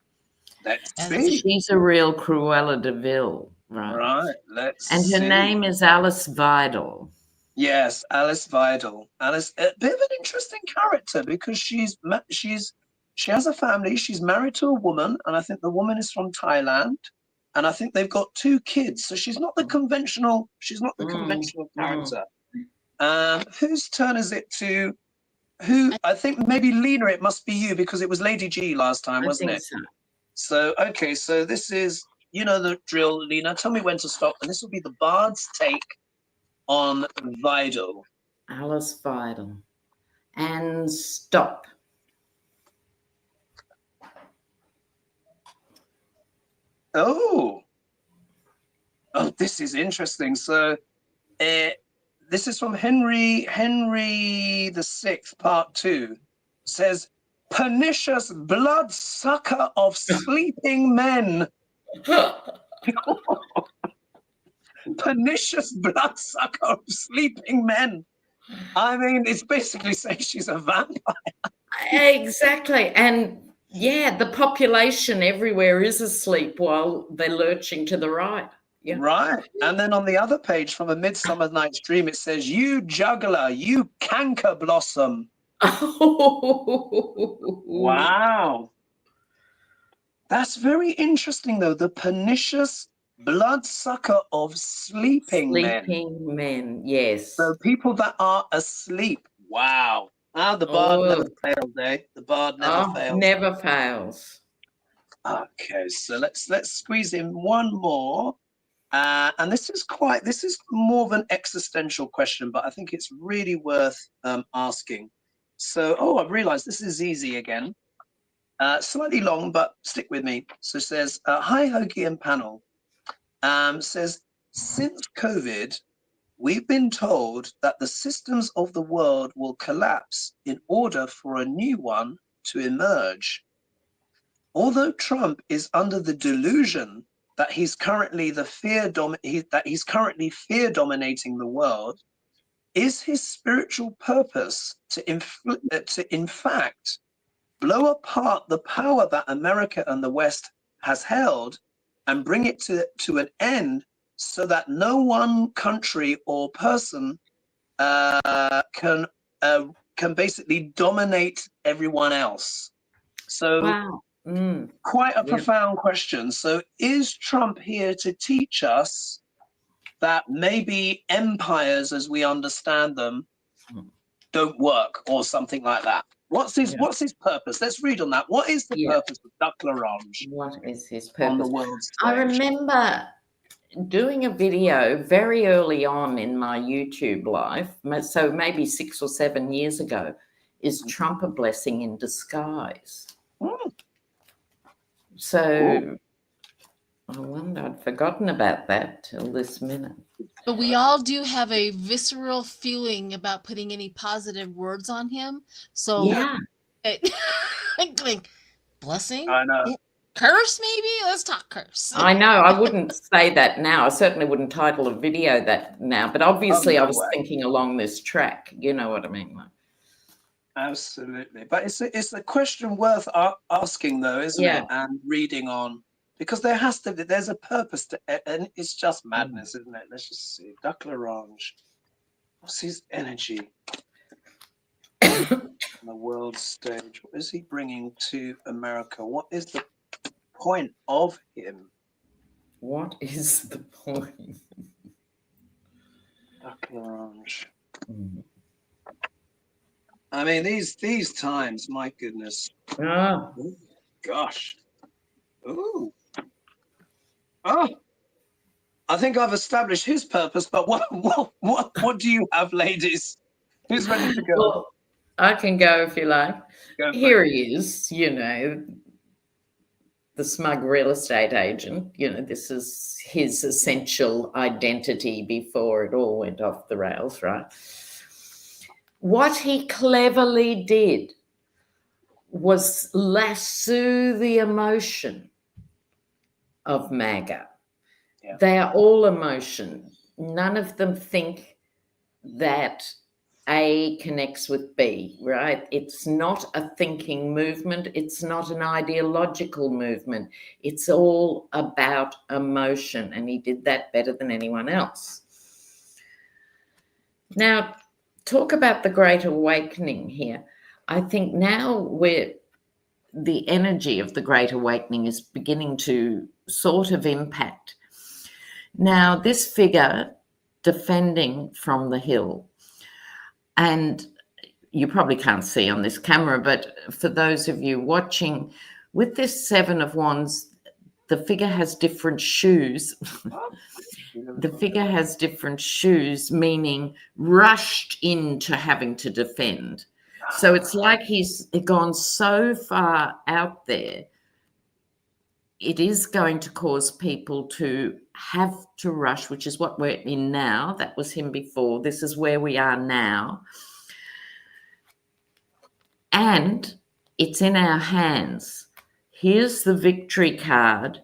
Let's see. She's a real Cruella de Vil, right? Right, let's see. And her name is Alice Weidel. Yes, Alice Weidel. Alice, a bit of an interesting character because she has a family. She's married to a woman, and I think the woman is from Thailand. And I think they've got 2 kids, so she's not the conventional. She's not the conventional character. Whose turn is it to? Who? I think maybe Lena. It must be you because it was Lady G last time, wasn't it? So okay, so this is, you know the drill, Lena. Tell me when to stop, and this will be the Bard's take on Weidel. Alice Weidel, and stop. Oh, this is interesting. So, this is from Henry VI, Part 2. Says, pernicious bloodsucker of sleeping men. Pernicious bloodsucker of sleeping men. I mean, it's basically saying she's a vampire. Exactly, and. Yeah, the population everywhere is asleep while they're lurching to the right. Yeah. Right. And then on the other page from A Midsummer Night's Dream, it says, you juggler, you canker blossom. Oh. Wow. That's very interesting, though. The pernicious bloodsucker of sleeping men. Sleeping men, yes. So people that are asleep. Wow. Ah, the bard never fails, eh? The bard never fails. Never fails. Okay, so let's squeeze in one more. And this is more of an existential question, but I think it's really worth asking. So, I've realized this is easy again. Slightly long, but stick with me. So it says, hi, Hogi and panel. Says, since COVID, we've been told that the systems of the world will collapse in order for a new one to emerge. Although Trump is under the delusion that he's currently fear dominating the world, is his spiritual purpose to in fact blow apart the power that America and the West has held and bring it to an end, so that no one country or person can basically dominate everyone else? So wow. Quite a profound question. So is Trump here to teach us that maybe empires as we understand them don't work, or something like that? What's his purpose? Let's read on that. What is the purpose of Duck L'Orange? What is his purpose? On the world stage? I remember doing a video very early on in my YouTube life, so maybe 6 or 7 years ago, is Trump a blessing in disguise? So I wonder, I'd forgotten about that till this minute. But we all do have a visceral feeling about putting any positive words on him. So yeah, like blessing. I know. Curse, maybe? Let's talk curse. I know. I wouldn't say that now. I certainly wouldn't title a video that now. But obviously, I was thinking along this track. You know what I mean? Absolutely. But it's a question worth asking, though, isn't it? And reading on, because there's a purpose to it, and it's just madness, isn't it? Let's just see. Duck L'Orange. What's his energy on the world stage? What is he bringing to America? What is the point of him? What is the point? Duck L'Orange. I mean, these times, my goodness. Oh, gosh. Ooh. Oh. I think I've established his purpose, but what do you have, ladies? Who's ready to go? Well, I can go if you like. Here he is, the smug real estate agent. This is his essential identity before it all went off the rails, right? What he cleverly did was lasso the emotion of MAGA. Yeah. They are all emotion. None of them think that A connects with B, right? It's not a thinking movement. It's not an ideological movement. It's all about emotion, and he did that better than anyone else. Now, talk about the Great Awakening here. I think now the energy of the Great Awakening is beginning to sort of impact. Now, this figure defending from the hill, and you probably can't see on this camera, but for those of you watching, with this Seven of Wands, the figure has different shoes. The figure has different shoes, meaning rushed into having to defend. So it's like he's gone so far out there, it is going to cause people to have to rush, which is what we're in now. That was him before. This is where we are now. And it's in our hands. Here's the victory card.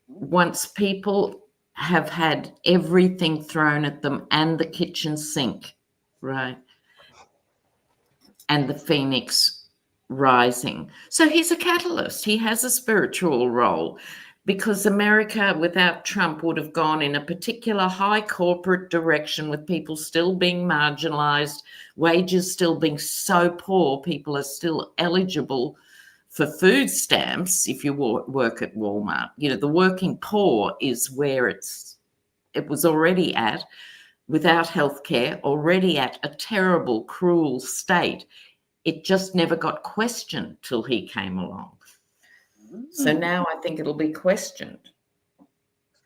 Once people have had everything thrown at them and the kitchen sink, right? And the phoenix rising. So he's a catalyst. He has a spiritual role, because America without Trump would have gone in a particular high corporate direction, with people still being marginalized, wages still being so poor, people are still eligible for food stamps, if you work at Walmart, you know, the working poor is where it was already at, without healthcare, already at a terrible, cruel state. It just never got questioned till he came along. So now I think it'll be questioned.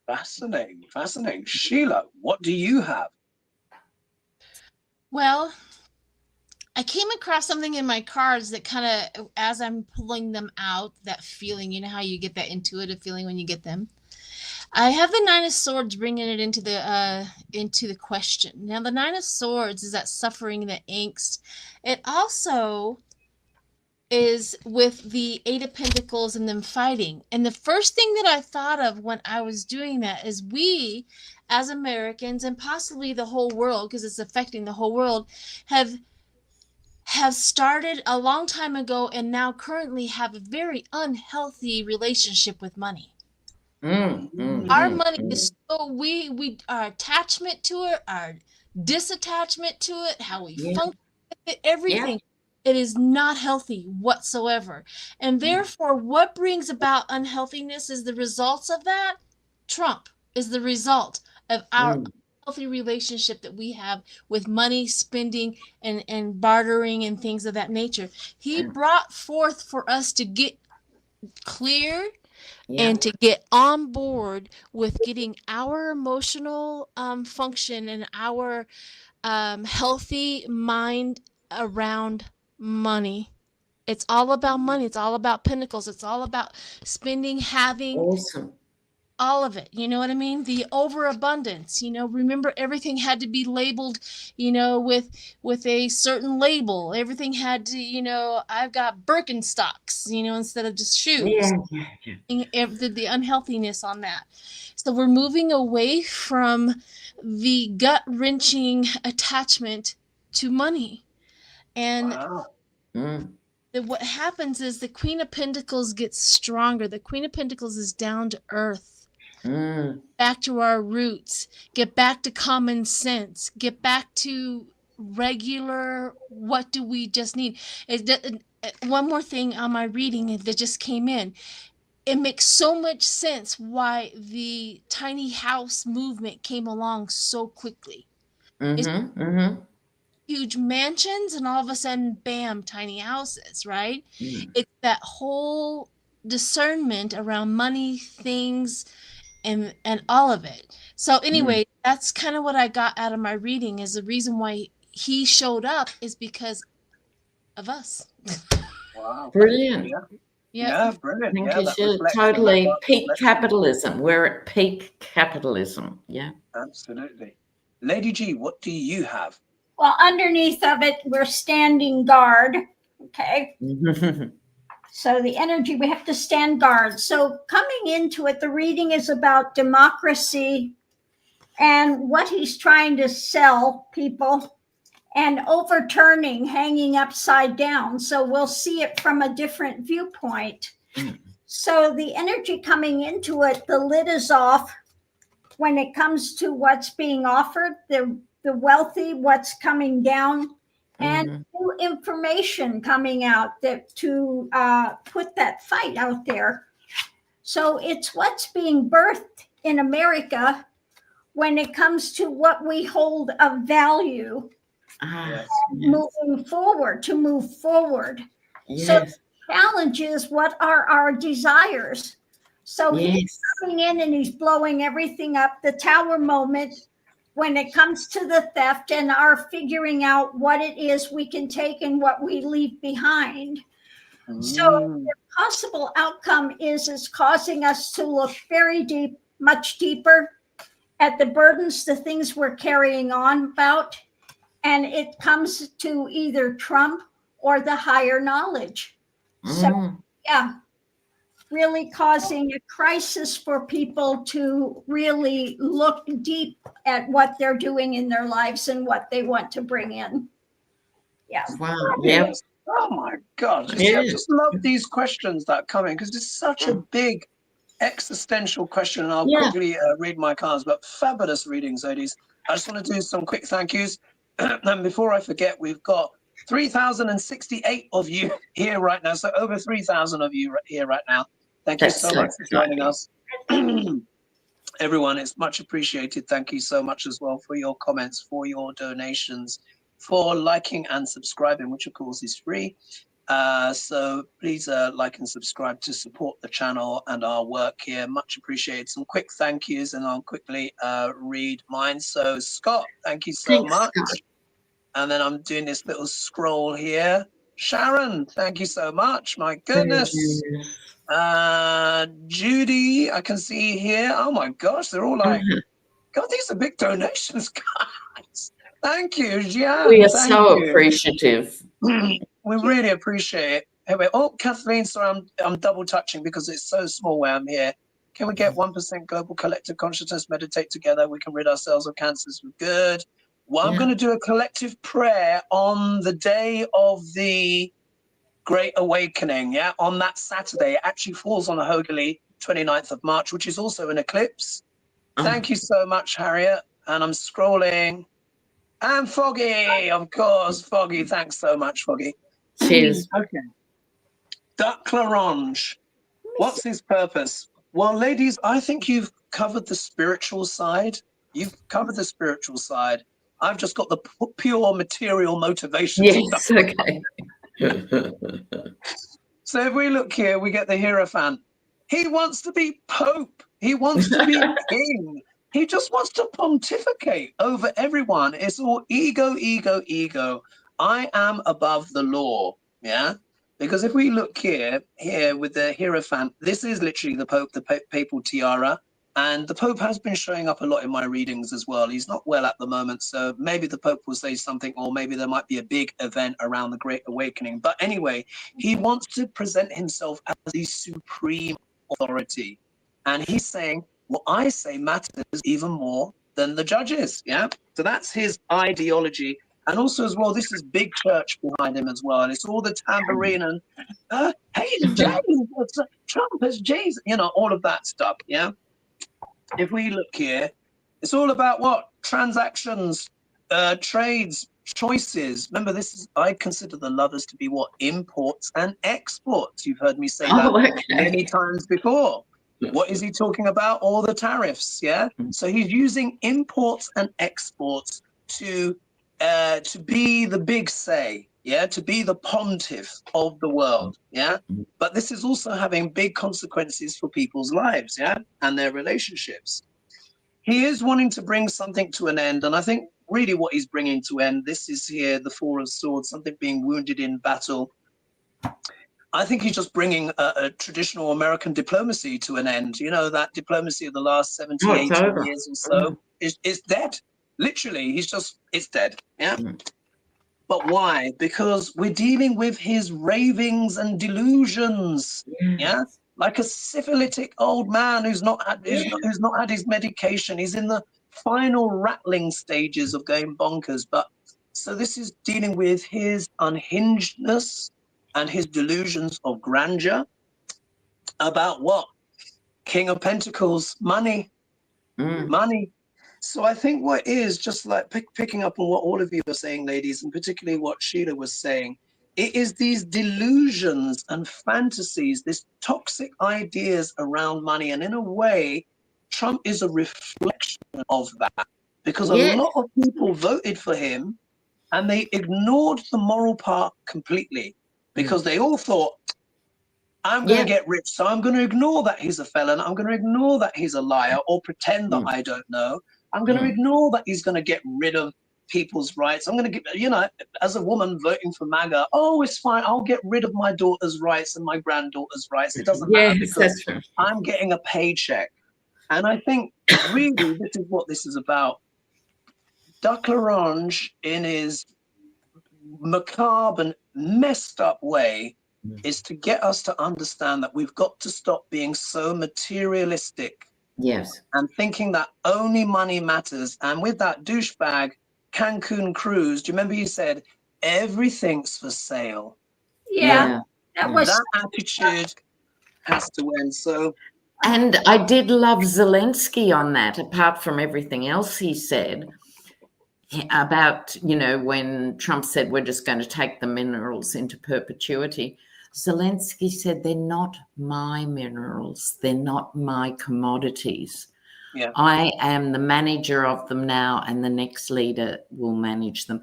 Fascinating, fascinating. Sheila, what do you have? Well, I came across something in my cards that kind of, as I'm pulling them out, that feeling, you know how you get that intuitive feeling when you get them. I have the Nine of Swords bringing it into the question. Now, the Nine of Swords is that suffering, the angst. It also is with the Eight of Pentacles and them fighting. And the first thing that I thought of when I was doing that is we, as Americans, and possibly the whole world, because it's affecting the whole world, have started a long time ago and now currently have a very unhealthy relationship with money. Our money is so our attachment to it, our disattachment to it, how we function with it, everything. It is not healthy whatsoever. And therefore, what brings about unhealthiness is the results of that. Trump is the result of our healthy relationship that we have with money, spending, and bartering and things of that nature. He brought forth for us to get clear and to get on board with getting our emotional function and our healthy mind around money. It's all about money. It's all about pentacles. It's all about spending, having. Awesome. All of it, you know what I mean? The overabundance, you know, remember everything had to be labeled, you know, with a certain label. Everything had to, you know, I've got Birkenstocks, you know, instead of just shoes. The unhealthiness on that. So we're moving away from the gut-wrenching attachment to money. And what happens is the Queen of Pentacles gets stronger. The Queen of Pentacles is down to earth. Back to our roots, get back to common sense, get back to regular, what do we just need? One more thing on my reading that just came in. It makes so much sense why the tiny house movement came along so quickly. Huge mansions and all of a sudden, bam, tiny houses, right? It's that whole discernment around money, things, and all of it. So anyway, that's kind of what I got out of my reading, is the reason why he showed up is because of us. Wow. Brilliant. Yeah, brilliant. Thank you, Sheila. Totally peak capitalism. We're at peak capitalism. Yeah. Absolutely. Lady G, what do you have? Well, underneath of it, we're standing guard. Okay. So the energy, we have to stand guard. So coming into it, the reading is about democracy and what he's trying to sell people, and overturning, hanging upside down. So we'll see it from a different viewpoint. So the energy coming into it, the lid is off when it comes to what's being offered, the wealthy, what's coming down, and new information coming out that to put that fight out there. So it's what's being birthed in America when it comes to what we hold of value, moving forward, to move forward. So the challenge is, what are our desires? So he's coming in and he's blowing everything up. The tower moment, when it comes to the theft and our figuring out what it is we can take and what we leave behind. So the possible outcome is causing us to look very deep, much deeper at the burdens, the things we're carrying on about. And it comes to either Trump or the higher knowledge. So, really causing a crisis for people to really look deep at what they're doing in their lives and what they want to bring in. Wow. Yeah. Oh my God. I just love these questions that come in, because it's such a big existential question. And I'll quickly read my cards, but fabulous readings, ladies. I just want to do some quick thank yous. And before I forget, we've got 3,068 of you here right now. So over 3,000 of you here right now. Thank you so much for joining us. Everyone, it's much appreciated. Thank you so much as well for your comments, for your donations, for liking and subscribing, which of course is free. So please like and subscribe to support the channel and our work here. Much appreciated. Some quick thank yous, and I'll quickly read mine. So Scott, thank you so much. Scott. And then I'm doing this little scroll here. Sharon, thank you so much. My goodness. Judy, I can see here. Oh my gosh, they're all like, God, these are big donations, guys. Thank you, Gian. We are so appreciative. We really appreciate it. Anyway, oh, Kathleen, sorry, I'm double touching because it's so small where I'm here. Can we get 1% global collective consciousness, meditate together? We can rid ourselves of cancers for good. Well, I'm going to do a collective prayer on the day of the Great Awakening, on that Saturday. It actually falls on a HoGaLeSh, 29th of March, which is also an eclipse. Thank you so much, Harriet. And I'm scrolling. And Foggy, of course. Foggy, thanks so much, Foggy. Cheers. Okay. Duck Larange. What's his purpose? Well, ladies, I think you've covered the spiritual side. You've covered the spiritual side. I've just got the pure material motivation. Yes, okay. So if we look here, we get the Hierophant. He wants to be Pope. He wants to be king. He just wants to pontificate over everyone. It's all ego, ego, ego. I am above the law, Because if we look here with the Hierophant, this is literally the Pope, the papal tiara. And the Pope has been showing up a lot in my readings as well. He's not well at the moment, so maybe the Pope will say something, or maybe there might be a big event around the Great Awakening. But anyway, he wants to present himself as the supreme authority. And he's saying, what I say matters even more than the judges, So that's his ideology. And also as well, this is big church behind him as well. And it's all the tambourine and, hey, James, Trump is Jesus, all of that stuff, If we look here, it's all about what? Transactions, trades, choices. Remember, I consider the lovers to be what? Imports and exports. You've heard me say that many times before. What is he talking about? All the tariffs, So he's using imports and exports to be the big say, to be the pontiff of the world, But this is also having big consequences for people's lives, and their relationships. He is wanting to bring something to an end, and I think really what he's bringing to end, this is here, the Four of Swords, something being wounded in battle. I think he's just bringing a traditional American diplomacy to an end. That diplomacy of the last 70, 80 years or so is dead. Literally, it's dead, But why? Because we're dealing with his ravings and delusions, Like a syphilitic old man who's not had his medication. He's in the final rattling stages of going bonkers. But so this is dealing with his unhingedness and his delusions of grandeur. About what? King of Pentacles, money, money. So I think what is, just like picking up on what all of you are saying, ladies, and particularly what Sheila was saying, it is these delusions and fantasies, this toxic ideas around money. And in a way, Trump is a reflection of that, because a lot of people voted for him and they ignored the moral part completely, because they all thought, I'm going to get rich, so I'm going to ignore that he's a felon. I'm going to ignore that he's a liar, or pretend that I don't know. I'm going to ignore that he's going to get rid of people's rights. I'm going to get, as a woman voting for MAGA, oh, it's fine. I'll get rid of my daughter's rights and my granddaughter's rights. It doesn't matter because I'm getting a paycheck. And I think really this is what this is about. Duck Larange, in his macabre and messed up way, is to get us to understand that we've got to stop being so materialistic. Yes. And thinking that only money matters. And with that douchebag Cancun cruise, do you remember he said, everything's for sale? Yeah. That attitude has to end. So, and I did love Zelensky on that, apart from everything else he said. about, you know, when Trump said we're just going to take the minerals into perpetuity, Zelensky said they're not my minerals, they're not my commodities. Yeah. I am the manager of them now, and the next leader will manage them.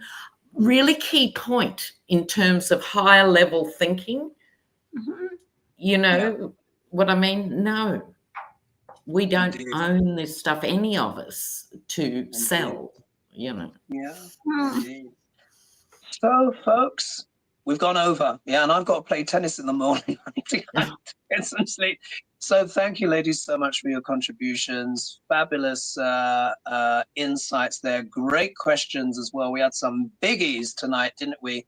Really key point in terms of higher level thinking. You know what I mean? No, we don't Indeed. own this stuff, any of us, to sell, you know. Yeah, indeed. So, folks, we've gone over. Yeah, and I've got to play tennis in the morning. I need to get some sleep. So thank you, ladies, so much for your contributions. Fabulous insights there. Great questions as well. We had some biggies tonight, didn't we?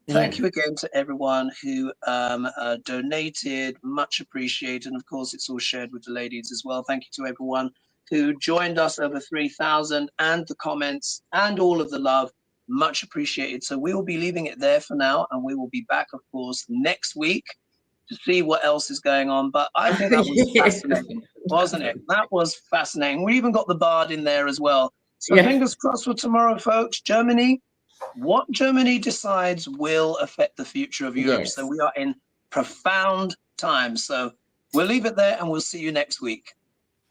Thank you again to everyone who donated. Much appreciated. And of course, it's all shared with the ladies as well. Thank you to everyone who joined us, over 3,000, and the comments and all of the love. Much appreciated. So we will be leaving it there for now, and we will be back, of course, next week to see what else is going on. But I think that was fascinating, wasn't it? That was fascinating. We even got the bard in there as well. So fingers crossed for tomorrow, folks. Germany, what Germany decides will affect the future of Europe. So we are in profound times. So we'll leave it there, and we'll see you next week.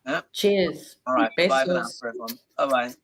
Yeah? Cheers. All right. Bye for now, everyone. Bye-bye.